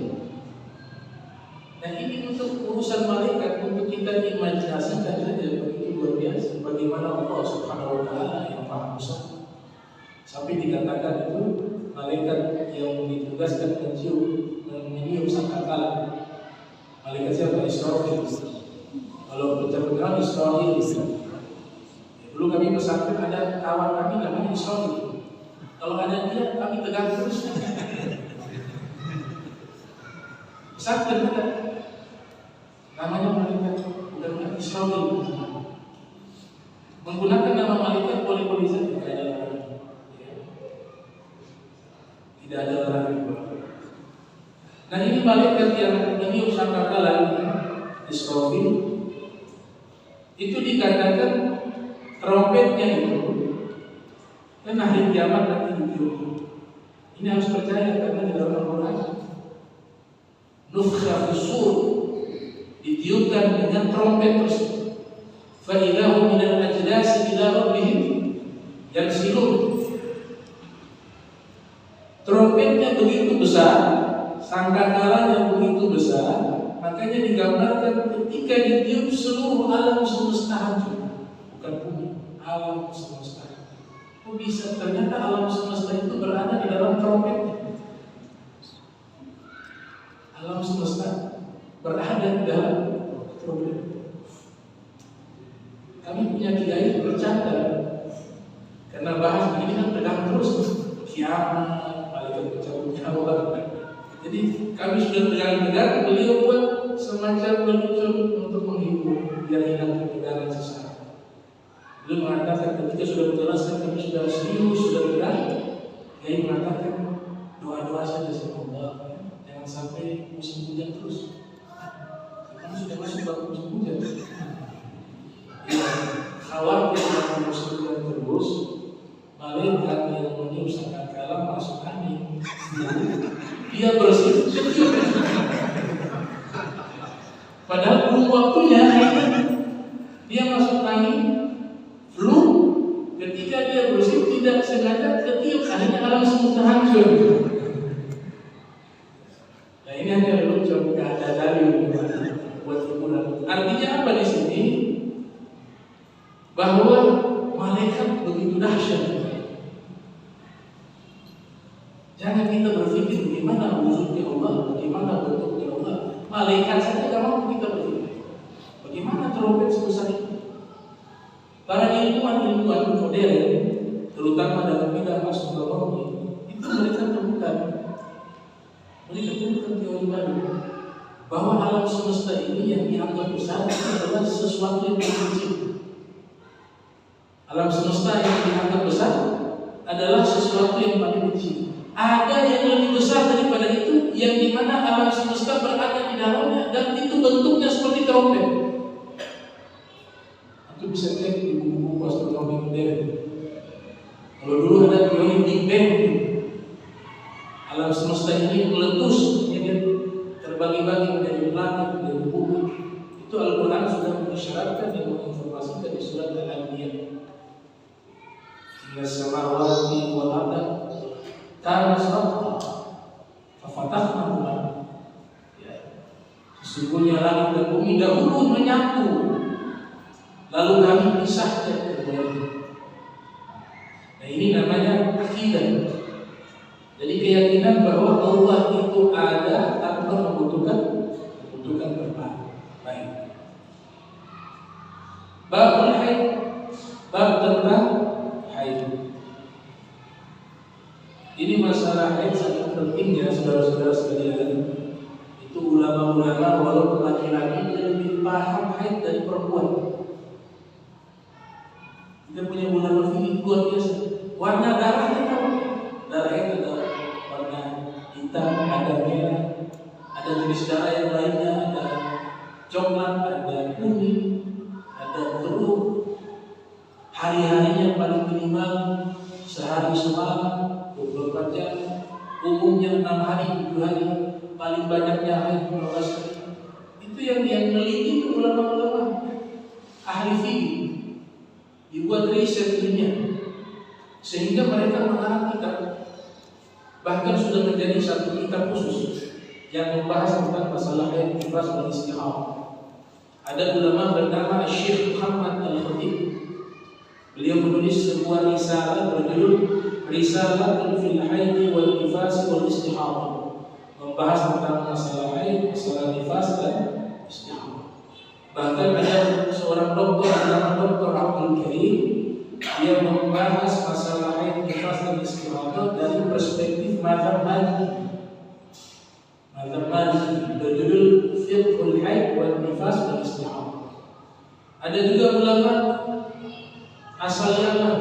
Nah, ini untuk urusan malaikat, untuk kita imajinasikan saja, begitu luar biasa. Bagaimana Allah Subhanahu Wa Taala yang maha besar. Sampai dikatakan itu malaikat yang ditugaskan menyium sangkakala. Malaikat siapa? Israfil. Kalau pencabut nyawa Israfil. Dulu kami pesantren ada kawan kami namanya Israfil. Kalau ada dia kami tegang terus. Pesantren ada namanya malaikat, bukan Israfil. Menggunakan nama malaikat boleh-boleh saja, tidak ada larangan. Tidak ada larangan. Nah, ini malaikat yang meniup sangkakala Israfil itu dikatakan trompetnya itu kan hari kiamat nanti ditiup. Ini harus percaya karena di dalam Al-Quran nufkha fis-sur, ditiupkan dengan trompet tersebut. Fa idza hum minal ajdasi ila rabbihim yansilun. Trompetnya begitu besar, sangkakalanya begitu besar, makanya digambarkan ketika ditiup seluruh alam semesta hancur. Bukan bumi, alam semesta. Kok bisa? Ternyata alam semesta itu berada di dalam trompetnya. Alam semesta berada di dalam trompet. Kami punya kiai bercanda karena bahas begini kan tegang terus, kiamat, malaikat pencabut nyawa. Jadi kami sudah tegang-tegang, beliau buat semacam lelucon untuk menghibur biar hilang ketegangan sesaat. Beliau mengatakan ketika sudah menjelaskan kami sudah serius, sudah berat, Kiai mengatakan doa-doa saja sama Allah, jangan sampai musim hujan terus. Kami sudah masuk waktu musim hujan. Ya, khawatir kalau musim hujan terus, minum sangat kalah masuk angin. Dia bersih, ketiup. Padahal belum waktunya. Dia masuk angin, flu. Ketika dia bersih tidak sengaja ketiup, akhirnya alam semesta hancur. Nah ini hanya lucu, nggak ada dalil buat hiburan. Artinya apa di sini? Bahwa malaikat begitu dahsyat. Jangan kita berpikir bagaimana wujudnya Allah, bagaimana bentuknya Allah. Malaikat saja tidak mampu kita berpikir. Bagaimana trompet sebesar itu? Para ilmuwan modern, terutama dalam bidang astronomi, itu mereka temukan teori baru bahwa alam semesta ini yang dianggap besar adalah sesuatu yang kecil. Alam semesta yang dianggap besar adalah sesuatu yang paling kecil. Ada yang lebih besar daripada itu, yang dimana alam semesta berada di dalamnya dan itu bentuknya seperti trompet. Itu bisa cek di buku-buku astronomi modern. Kalau dulu ada teori Big Bang, alam semesta ini meletus, terbagi-bagi menjadi planet, menjadi bumi. Itu Al-Quran sudah mengisyaratkan dan menginformasikan di surat Al-Anbiya. Inna samawati wal arda kana ratqa fafatahnahumaa. Sesungguhnya langit dan bumi dahulu menyatu, lalu kami pisahkan keduanya. Nah ini namanya akidah. Jadi keyakinan bahwa Allah itu ada tanpa membutuhkan tempat. Baik. Babul haid, bab tentang haid. Ini masalah haid sangat penting ya saudara-saudara sekalian. Itu ulama-ulama walaupun laki-laki dia lebih paham haid dari perempuan. Kita punya ulama fikih luar biasa. Warna darahnya tahu. Darahnya ada warna hitam, ada merah, ada jenis darah yang lainnya, ada coklat, ada kuning, ada biru. Hari-harinya paling minimal sehari semalam 24 jam, umumnya 6 hari, 7 hari, paling banyaknya haid 15 hari. Itu yang meneliti itu ulama-ulama ahli fikih. Dibuat riset ilmiah sehingga mereka mengarang kitab, bahkan sudah menjadi satu kitab khusus yang membahas tentang masalah haid, nifas dan istihadah. Ada ulama bernama Syekh Muhammad Al-Khatib. Beliau menulis sebuah risalah berjudul Risalatul fil Haid wal Nifas wal Istihadah, membahas tentang masalah haid, masalah nifas dan istihadah. Bahkan ada seorang dokter bernama Dr. Abdul Karim, dia membahas masalah haid, nifas dan istihadah dari perspektif mazhab Maliki. Mazhab Maliki berjudul Fiqhul Haid wal Nifas wal Istihadah. Ada juga ulama asal Yaman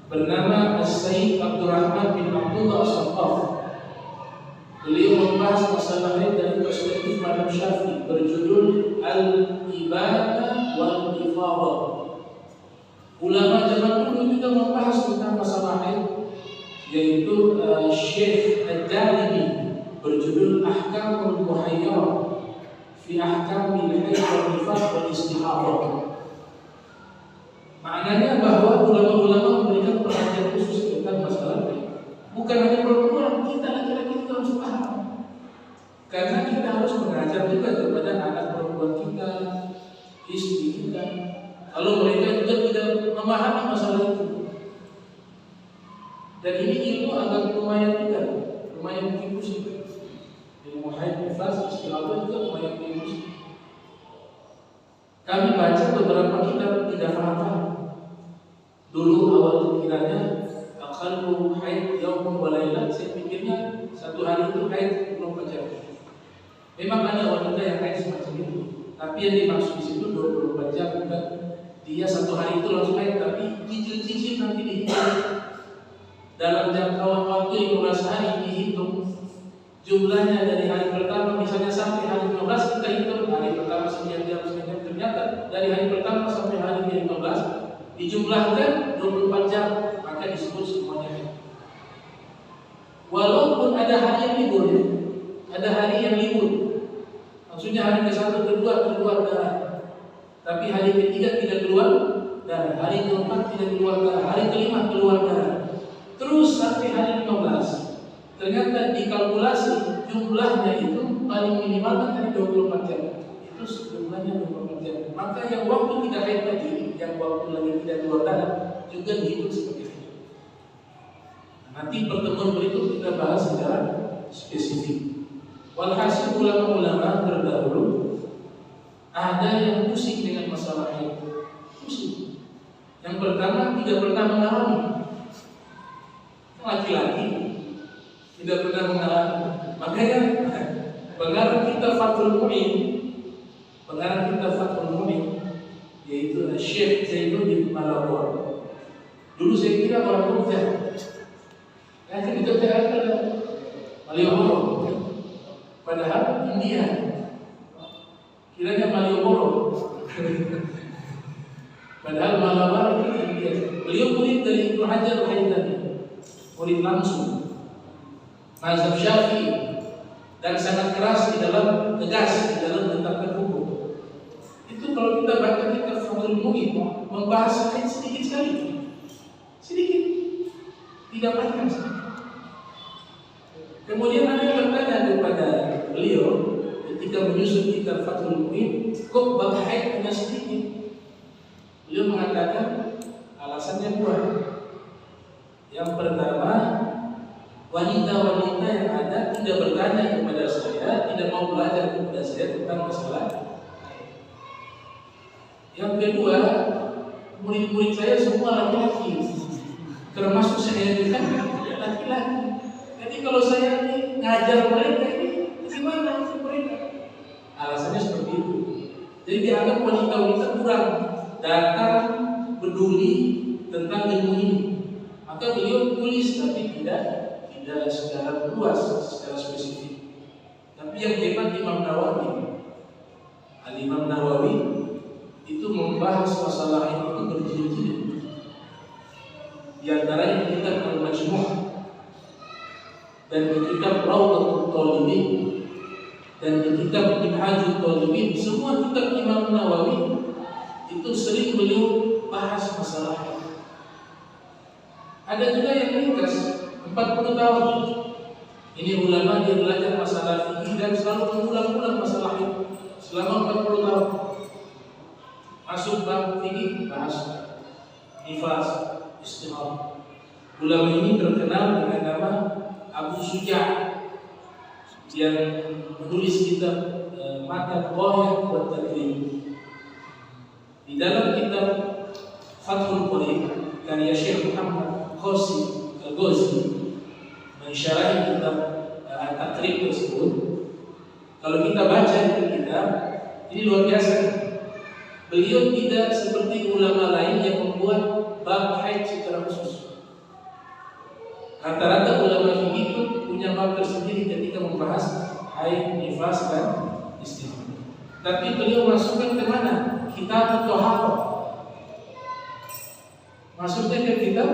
bernama As-Sayyid Abdurrahman bin Abdullah As-Saqqaf. Beliau membahas masalah haid dari perspektif mazhab Syafi'i berjudul Al-Ibadah wal Ifadah. Ulama zaman dulu juga membahas tentang masalah haid, yaitu Syekh Ad-Dalibi berjudul Ahkamul Muhayyarah fi Ahkamil Haid wal Nifas wal Istihadah. Maknanya bahwa ulama-ulama memberikan perhatian khusus tentang masalah haid. Bukan hanya perempuan, kita laki-laki juga harus paham. Karena kita harus mengajar juga kepada anak perempuan kita, istri kita. Kalau mereka juga tidak memahami masalah itu. Dan ini ilmu agak lumayan juga, lumayan pusing. Ilmu haid, nifas, istihadah juga lumayan pusing. Kami baca beberapa kitab tidak paham. Dulu awal kiranya akhalu haid yaumun wa lailah, saya pikirnya satu hari itu haid 24 jam. Memang ada wanita yang haid semacam itu, tapi yang dimaksud di situ 24 jam bukan dia satu hari itu langsung haid, tapi cicil-cicil nanti dihitung dalam jangkauan waktu 15 hari, dihitung jumlahnya dari hari pertama misalnya sampai hari 15, kita hitung hari pertama sekian jam, ternyata dari hari pertama sampai hari ke-15 dijumlahkan 24 jam, maka disebut semuanya haid. Walaupun ada hari yang libur ya, ada hari yang libur. Maksudnya hari ke-1, ke-2 keluar darah, tapi hari ke-3 tidak keluar darah, hari ke-4 tidak keluar darah, hari ke-5 keluar darah, terus sampai hari 15. Ternyata dikalkulasi jumlahnya itu paling minimal kan dari 24 jam. Itu jumlahnya 24 jam. Maka yang waktu tidak haid tadi, yang waktu lagi tidak keluar darah, juga dihitung seperti itu. Nanti pertemuan berikut kita bahas secara spesifik. Walhasil ulama-ulama terdahulu ada yang pusing dengan masalah haid. Pusing. Yang pertama tidak pernah mengalami. Laki-laki tidak pernah mengalami. Makanya pengarang kitab Fathul Mu'in, yaitu Syekh Zainuddin Malawar. Dulu saya kira orang Jogja. Kan di Jogja ada Malioboro. Padahal India. Kiranya Malioboro. Padahal Malabar itu India. Beliau murid dari Ibnu Hajar Al-Haytami. Murid langsung. Mazhab Syafi'i, dan sangat keras tegas di dalam menetapkan hukum. Itu kalau kita baca kitab Fathul Mu'in membahas haid sedikit sekali. Sedikit. Tidak banyak. Kemudian ada yang bertanya kepada beliau ketika menyusun kitab Fathul Mu'in, kok bab haid hanya sedikit? Beliau mengatakan alasannya dua. Yang pertama, wanita-wanita yang ada tidak bertanya kepada saya, tidak mau belajar kepada saya tentang masalah. Yang kedua, murid-murid saya semua laki-laki, termasuk saya juga laki-laki. Jadi kalau saya ngajar mereka ini gimana mereka? Alasannya seperti itu. Jadi dianggap wanita-wanita kurang datang peduli tentang ilmu ini. Maka beliau tulis tapi tidak secara luas, secara spesifik. Tapi yang hebat Imam Nawawi, Al-Imam Nawawi itu membahas masalah ini itu berjilid-jilid. Di antaranya di kitab Al-Majmu' dan di kitab Rawdatul Talibin dan di kitab Minhajul Talibin. Semua kitab Imam Nawawi itu sering beliau bahas masalah ini. Ada juga yang ringkas 40 tahun. Ini ulama dia belajar masalah fikih dan selalu mengulang-ulang masalah itu selama 40 tahun. Masuk bab fikih bahas nifas, istihad. Ulama ini terkenal dengan nama Abu Suja' yang menulis kitab Matan Qahir wa Tadrib. Di dalam kitab Fathul Qarib karya Syekh Muhammad Qasim Al-Ghazi mensyarahi kitab At-Taqrib tersebut. Kalau kita baca itu kitab, ini luar biasa. Beliau tidak seperti ulama lain yang membuat bab haid secara khusus. Rata-rata ulama fikih itu punya bab tersendiri ketika membahas haid, nifas dan istihad. Tapi beliau masukkan ke mana? Kitab Thaharah. Masuknya ke kitab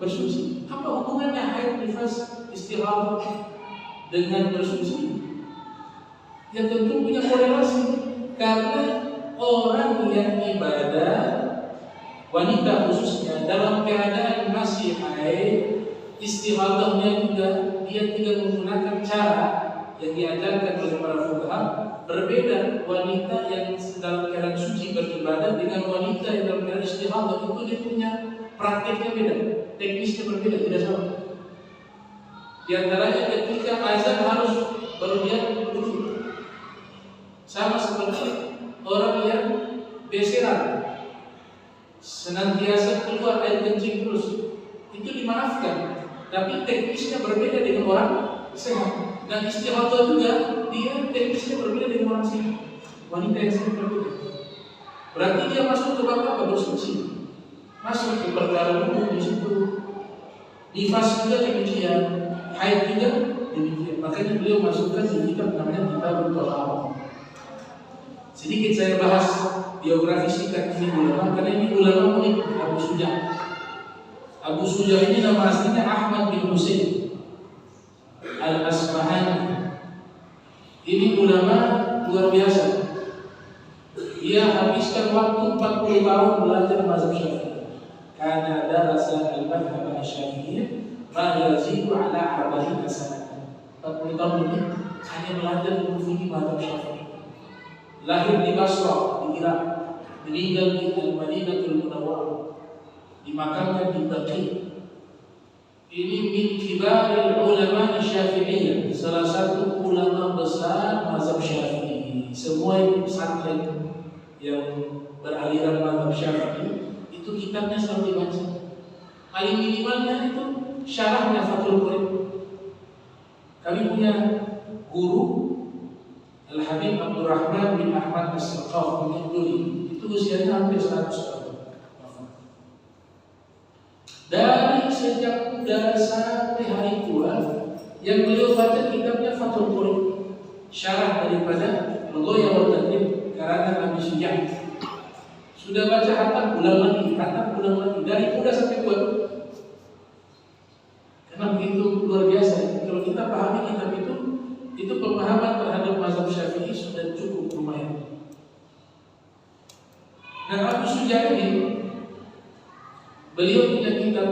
bersuci. Apa hubungannya haid, nifas, istihad dengan bersuci? Ya tentu punya korelasi. Karena orang yang ibadah, wanita khususnya, dalam keadaan masih haid, istihadahnya juga dia tidak menggunakan cara yang diajarkan oleh para fuqaha. Berbeda wanita yang dalam keadaan suci beribadah dengan wanita yang dalam keadaan istihadah, itu dia punya prakteknya beda, teknisnya berbeda, tidak sama. Di antaranya ketika azan harus berdiam duduk, sama seperti orang yang beseran senantiasa keluar air kencing terus, itu dimaafkan. Tapi teknisnya berbeda dengan orang sehat. Dan istihadah juga dia teknisnya berbeda dengan orang sehat. Wanita yang sehat berbeda. Berarti dia masuk ke bab apa? Bersuci. Masuk ke perkara umum di situ. Nifas juga demikian, haid juga demikian. Makanya beliau masukkan di kitab namanya Kitab Thaharah. Sedikit saya bahas biografi singkat ini ulama, karena ini ulama unik. Abu Suja' ini nama aslinya Ahmad bin Husain. Al-Asbahani. Ini ulama luar biasa. Dia habiskan waktu 40 tahun belajar mazhab Syafi'i. Karena darasa al-madhhab asy-Syafi'i ma yazidu ala 40 sana. 40 tahun lebih hanya belajar fikih mazhab Syafi'i. Lahir di Basra, di Irak, meninggal di Al-Madinatul Munawwarah, dimakamkan di Baqi. Ini min kibaril ulama Syafi'iyah, salah satu ulama besar mazhab Syafi'i. Semua pesantren yang beraliran mazhab Syafi'i itu kitabnya selalu dibaca. Paling minimalnya itu syarahnya Fathul Qorib. Kami punya guru Al-Habib Abdurrahman bin Ahmad As-Saqaf Al-Duli, itu usianya hampir 100 tahun. Dari sejak muda sampai hari tua, yang beliau baca kitabnya Fathul Qorib, syarah daripada Al-Ghayah wa Taqrib karangan Abi Syuja'. Sudah baca hatam ulang lagi, dari muda sampai tua. Karena begitu luar biasa. Kalau kita pahami kitab itu pemahaman terhadap mazhab Syafi'i sudah cukup lumayan. Nah, Abu Syuja' ini beliau punya kitab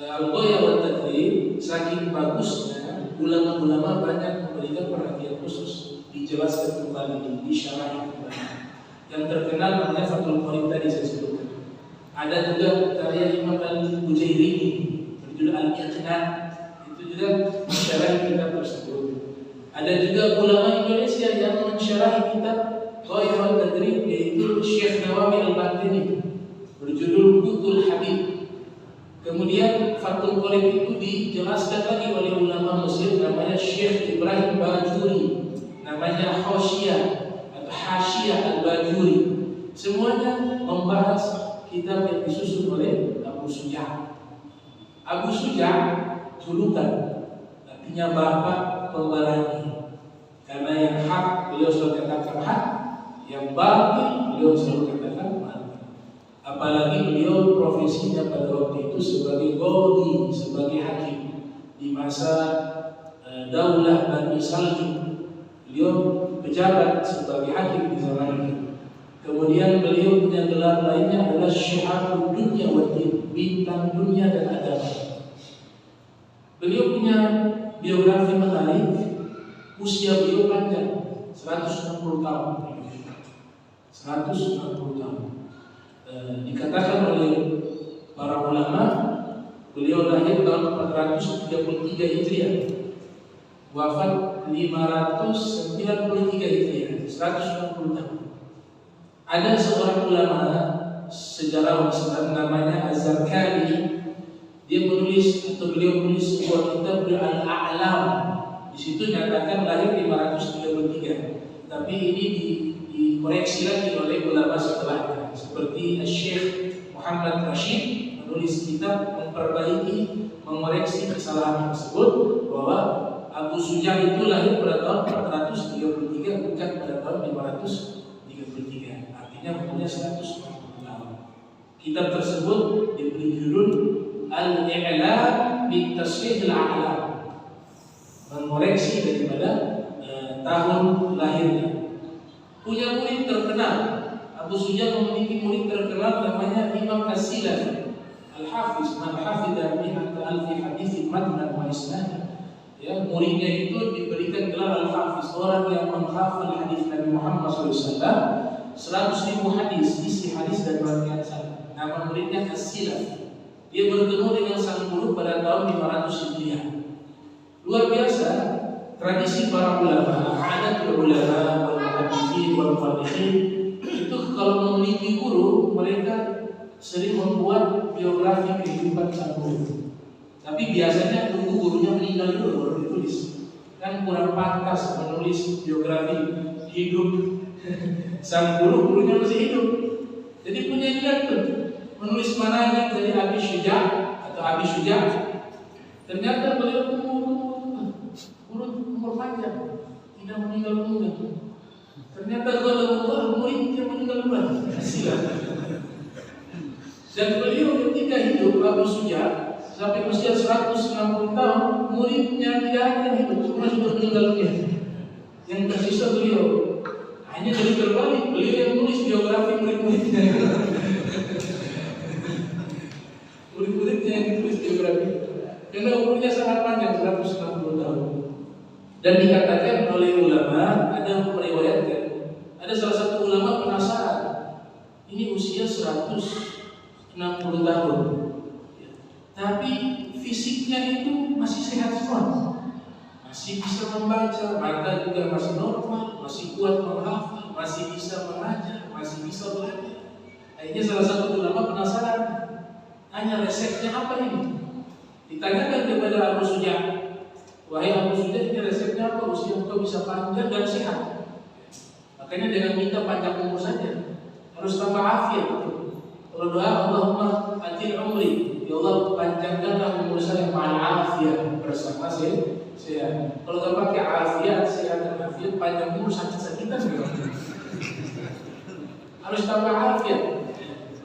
Al-Ghayah wa Taqrib, saking bagusnya ulama-ulama banyak memberikan perhatian khusus, dijelaskan kembali, disyarahi kembali. Yang terkenal namanya Fathul Qorib tadi saya sebutkan. Ada juga karya Imam Al-Bujairini berjudul Al-Iqnan, itu juga mensyarahi kitab tersebut. Ada juga ulama Indonesia yang mensyarahi kitab Ghayah wa Taqrib, yaitu Syekh Nawawi Al-Batini berjudul Qutul Habib. Kemudian Fathul Qorib itu dijelaskan lagi oleh ulama Mesir namanya Syekh Ibrahim Bajuri, namanya Hosiyah atau Hasyiah Al-Bajuri. Semuanya membahas kitab yang disusun oleh Abu Syuja'. Abu Syuja' julukan, artinya bapak pemberani. Karena yang hak beliau selalu katakan hak, yang batil beliau selalu katakan batil. Apalagi beliau profesinya pada waktu itu sebagai qadhi, sebagai hakim di masa Daulah Bani Saljuk. Beliau pejabat sebagai hakim di zaman itu. Kemudian beliau punya gelar lainnya adalah Syihabud Dunya wa Din, bintang dunia dan agama. Beliau punya biografi menarik. Usia beliau panjang, 160 tahun. 160 tahun. Dikatakan oleh para ulama, beliau lahir tahun 433 Hijriah, wafat 593 Hijriah, 160 tahun. Ada seorang ulama sejarawan Islam namanya Az-Zarkani. Dia menulis atau beliau menulis sebuah kitab Al-A'lam. Di situ nyatakan lahir 533, tapi ini dikoreksi lagi oleh ulama setelahnya, seperti Syekh Muhammad Rashid menulis kitab memperbaiki, mengoreksi kesalahan tersebut, bahwa Abu Syuja' itu lahir pada tahun 433 bukan pada tahun 533. Artinya umurnya 140 tahun. Kitab tersebut diberi judul Al-I'lam bi Tashihil A'lam, mengoreksi daripada tahun lahirnya. Punya murid terkenal. Abu Syuja' memiliki murid terkenal namanya Imam As-Silafi Al-Hafiz, man hafidha mi'ata alfi haditsin matnan wa isnadan. Ya, muridnya itu diberikan gelar Al-Hafiz, orang yang menghafal hadis Nabi Muhammad SAW 100.000 hadis, isi hadis dan rangkaian sanad. Nama muridnya As-Silafi. Dia bertemu dengan sang guru pada tahun 500 Hijriah. Luar biasa tradisi para ulama, adatul ulama wal muhadditsin wal mu'arrikhin itu kalau memiliki guru, mereka sering membuat biografi kehidupan sang guru. Tapi biasanya tunggu gurunya meninggal dulu baru ditulis. Kan kurang pantas menulis biografi hidup sang guru, gurunya masih hidup. Jadi punya niat tuh menulis manaqib dari Abi Syuja' atau Abi Syuja'. Ternyata beliau umur panjang, tidak meninggal muda. Ternyata kalau muridnya meninggal muda. Dan beliau ketika hidup Abu Syuja' sampai usia 160 tahun, muridnya tidak ada nih, semua sudah meninggal dunia. Yang tersisa beliau. Hanya jadi terbalik, beliau yang nulis biografi murid-muridnya. Murid-muridnya yang ditulis biografi. Karena umurnya sangat panjang, 160 tahun. Dan dikatakan oleh ulama, ada yang meriwayatkan, ada salah satu ulama penasaran, ini usia 160 tahun, tapi fisiknya itu masih sehat semua, masih bisa membaca, mata juga masih normal, masih kuat menghafal, masih bisa mengajar, masih bisa belajar. Akhirnya salah satu ulama penasaran, tanya resepnya apa ini? Ditanyakan kepada Abu Suja, wahai Abu Suja, ini resepnya apa? Usia engkau bisa panjang dan sehat. Makanya jangan minta panjang umur saja, harus tambah afiat. Kalau doa Allahumma atil umri, ya Allah panjangkanlah umur saya ma'al afiat, bersama sehat. Kalau tak pakai afiat, sehat dan afiat, panjang umur sakit-sakitan harus tambah afiat.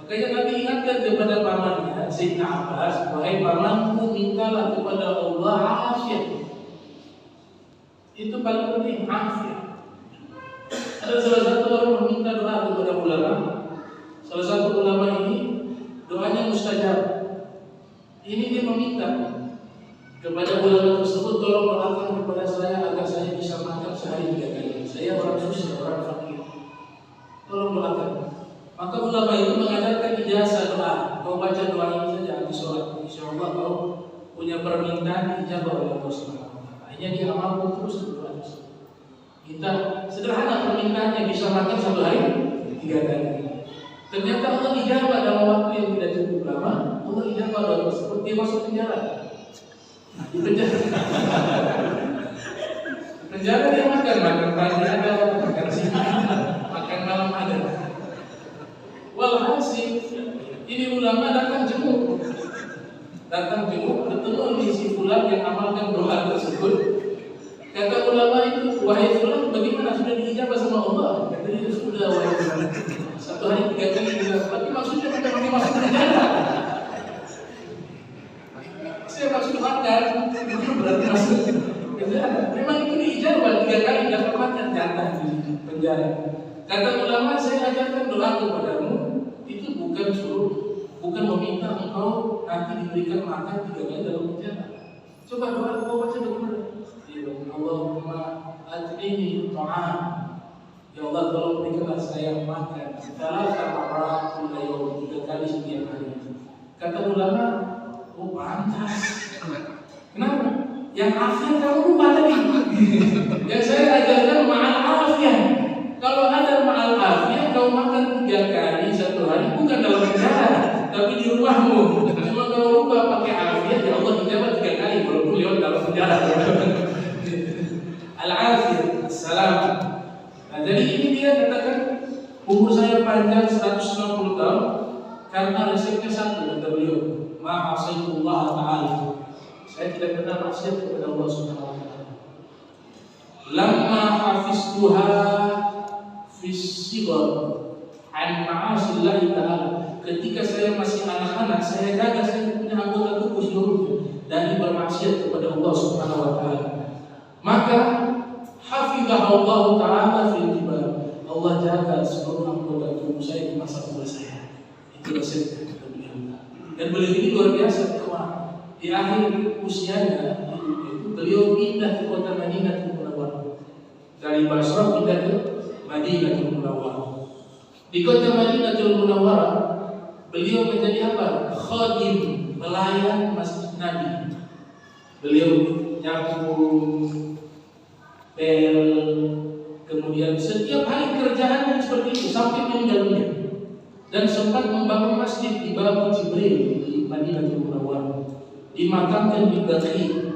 Makanya Nabi ingatkan kepada pamannya Sayyidina Abbas, wahai pamanku, mintalah kepada Allah afiat. Itu paling penting, afiat. Ada salah satu orang meminta doa kepada ulama. Salah satu ulama ini doanya mustajab. Ini dia meminta kepada ulama tersebut, tolong doakan kepada saya agar saya bisa makan sehari 3 kali. Saya orang susah, orang fakir. Tolong doakan. Maka ulama itu mengajarkan ijazah doa. Kau baca doa ini saja habis sholat. Insyaallah kau punya permintaan dijawab oleh Allah Subhanahu wa taala. Hanya dia mampu terus berdoa. Kita sederhana permintaannya, bisa makan 1 hari 3 kali. Ternyata Allah ijabah dalam waktu yang tidak cukup lama. Allah ijabah doa tersebut, dia masuk penjara. Di penjara. Di penjara dia makan pagi ada, makan siang, makan malam ada. Walhasil ini ulama datang jenguk, ketemu di si fulan yang amalkan doa tersebut. Kata ulama itu, wahai fulan, bagaimana sudah diijabah sama Allah? Kata dia, sudah wahai fulan, 1 hari 3 kali juga. Tapi maksudnya macam masuk penjara. Saya maksud makan, itu berarti masuk penjara. Memang itu diijabah 3 kali dapat makan, jatah di penjara. Kata ulama, saya ajarkan doa kepadamu, itu bukan meminta engkau nanti diberikan makan 3 kali dalam penjara. Coba doa kau baca bagaimana? Allahumma at'ini ta'am, ya Allah tolong berikanlah saya makan 3 kali 3 kali setiap hari. Kata ulama, oh pantas. Kenapa? Yang afiat kamu lupa tadi. Yang saya ajarkan ma'al afiat. Kalau ada ma'al afiat, kau makan 3 kali 1 hari, bukan dalam penjara, tapi di rumahmu. Cuma kalau lupa pakai afiat, ya Allah ijabah 3 kali, walaupun lewat dalam penjara. Al-afiyah, assalam. Nah, jadi ini dia katakan umur saya panjang 160 tahun karena resepnya satu, kata beliau, ma'asaikullah ta'ala. Saya tidak pernah maksiat kepada Allah Subhanahu wa taala. Lamma hafiztuha fis sighar an ma'asillah ta'ala. Ketika saya masih anak-anak, saya jaga saya punya anggota tubuh seluruhnya dari bermaksiat kepada Allah Subhanahu wa taala. Maka hafizah Allah Ta'ala fil jibal. Allah jaga seluruh anggota tubuh saya di masa tua saya. Itu resepnya kata beliau. Dan beliau ini luar biasa. Di akhir usianya itu beliau pindah ke kota Madinatul Munawwarah. Dari Basra pindah ke Madinatul Munawwarah. Di kota Madinatul Munawwarah beliau menjadi apa? Khadim, pelayan Masjid Nabi. Beliau nyapu, bel, kemudian setiap hari kerjaannya seperti itu sampai meninggal dunia. Dan sempat membangun masjid di Babu Jibril di Madinatul Munawwarah. Dimakamkan di Baqi.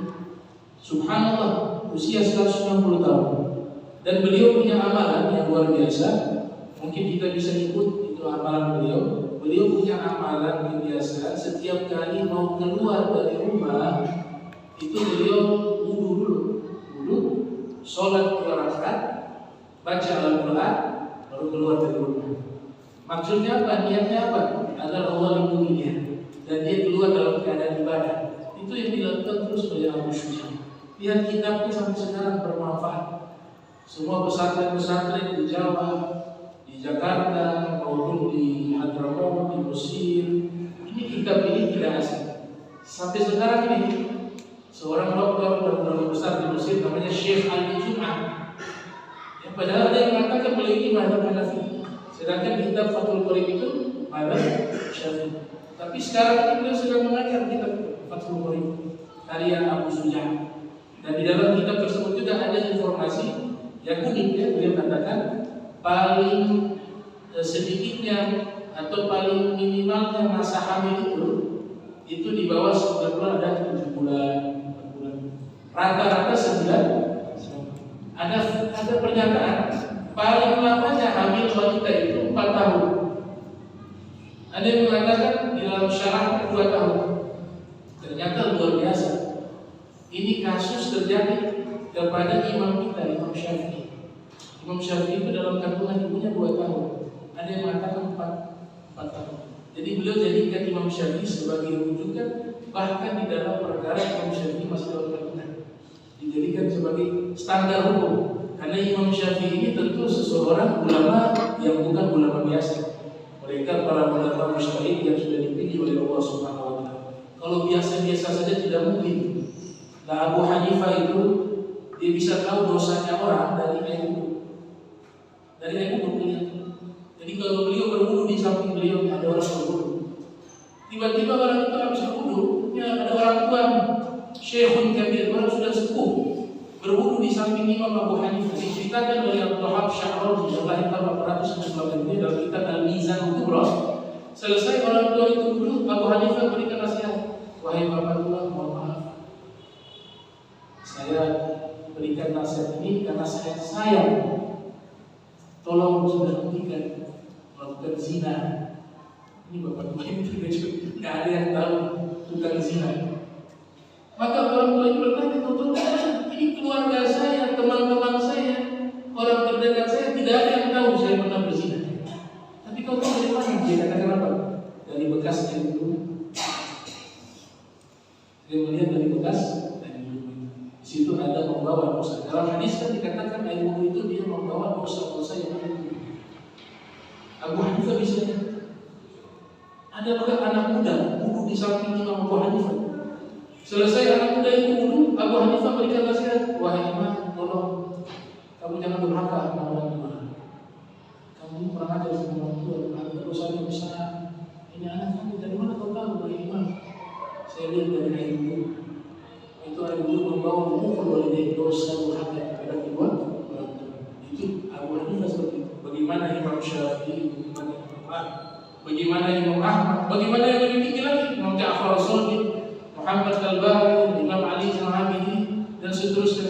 Subhanallah, usia 160 tahun. Dan beliau punya amalan yang luar biasa. Mungkin kita bisa ikut itu amalan beliau. Beliau punya amalan yang biasa. Setiap kali mau keluar dari rumah, itu beliau wudu dulu, sholat 2 rakaat, baca Al-Quran, baru keluar dari rumah. Maksudnya apa? Niatnya apa? Agar Allah lindungi dia dan dia keluar dalam keadaan ibadah. Itu yang dilakukan terus oleh Abu Syuja. Lihat kitabnya sampai sekarang bermanfaat. Semua pesantren-pesantren di Jawa, di Jakarta, maupun di Hadramaut, di Mesir, ini kitab ini tidak asing. Sampai sekarang ini seorang dokter dan ulama besar di Mesir namanya Syekh Ali Jum'ah. Yang padahal ada yang mengatakan beliau ini mazhab Hanafi. Sedangkan kitab Fathul Qorib itu mazhab Syafi'i. Tapi sekarang ini beliau sedang mengajar kitab Fathul Qorib karya Abu Syuja. Dan di dalam kitab tersebut juga ada informasi yang unik ya. Beliau katakan paling sedikitnya atau paling minimalnya masa hamil itu di bawah 9 bulan ada 7 bulan, 4 bulan. Rata-rata 9. Ada pernyataan paling lamanya hamil wanita itu 4 tahun. Ada yang mengatakan di dalam syarah 2 tahun. Ternyata luar biasa. Ini kasus terjadi kepada imam kita, Imam Syafi'i. Imam Syafi'i itu dalam kandungan ibunya 2 tahun. Ada yang mengatakan 4 tahun. Jadi beliau jadikan Imam Syafi'i sebagai rujukan, bahkan di dalam perkara Imam Syafi'i masih dalam kandungan dijadikan sebagai standar hukum. Karena Imam Syafi'i ini tentu seseorang ulama yang bukan ulama biasa. Mereka para ulama mujtahid yang sudah dipilih oleh Allah Subhanahu wa taala. Kalau biasa-biasa saja tidak mungkin. Nah, Abu Hanifah itu dia bisa tahu dosanya orang dari air wudhu. Dari air wudhu kelihatan. Jadi kalau beliau berwudhu di samping beliau ada orang berwudhu. Tiba-tiba orang itu habis berwudhu, ya ada orang tua, Syekhun Kabir, orang sudah sepuh, berwudhu di samping Imam Abu Hanifah. Diceritakan oleh Abdul Wahab Sya'rawi yang lahir tahun 498 dalam kitab Al-Mizan Kubra. Selesai orang tua itu duduk, Abu Hanifah berikan nasihat, wahai bapak tua, mohon maaf. Saya berikan nasihat ini karena saya sayang. Tolong sudah hentikan melakukan zina. Ini bapak tua ini tidak ada yang tahu tukang zina. Maka orang tua itu bertanya, ini keluarga saya, teman-teman saya, orang terdekat saya tidak ada yang tahu saya pernah berzina. Tapi kau tahu dari mana? Dia katakan apa? Dari bekas air wudhu. Dia melihat dari bekas. Di situ ada membawa dosa. Dalam hadis kan dikatakan air wudhu itu dia membawa dosa-dosa yang ada. Abu Hanifah bisa. Ada juga anak muda wudhu di samping Imam Abu Hanifah. Selesai anak muda itu wudhu, Abu Hanifah berikan nasihat, wahai imam, tolong kamu jangan durhaka sama orang tua. Kamu pernah ajar sama orang tua, ada dosanya besar. Ini anak kamu dari mana kau tahu, wahai imam? Saya lihat dari air wudhu. Itu air wudhu membawa memukul oleh dosa durhaka kepada kedua orang tua. Itu Abu Hanifah seperti itu. Bagaimana Imam Syafi'i, bagaimana Imam Ahmad, bagaimana yang lebih tinggi lagi, Imam Ja'far As-Shadiq, Muhammad Al-Baqir, Imam Ali Al-Hamidi, dan seterusnya.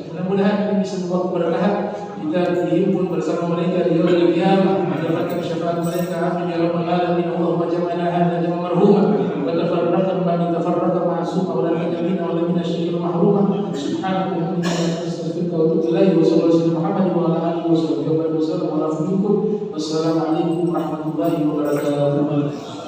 Mudah-mudahan ini bisa membawa keberkahan. Kita dihimpun bersama mereka di yaumil qiyamah, mendapatkan syafaat mereka. Amin ya rabbal alamin. Allahumma jam'ana hadza jam'an marhuma wa tafarraqna ba'da tafarraqa ma'suma wa la tajmina wa la min asy-syirki mahruma. Subhanaka wa bihamdika astaghfiruka wa atubu ilaik. Wa sallallahu alaihi Muhammad wa ala alihi wa sahbihi wa sallam. Wassalamu alaikum warahmatullahi wabarakatuh.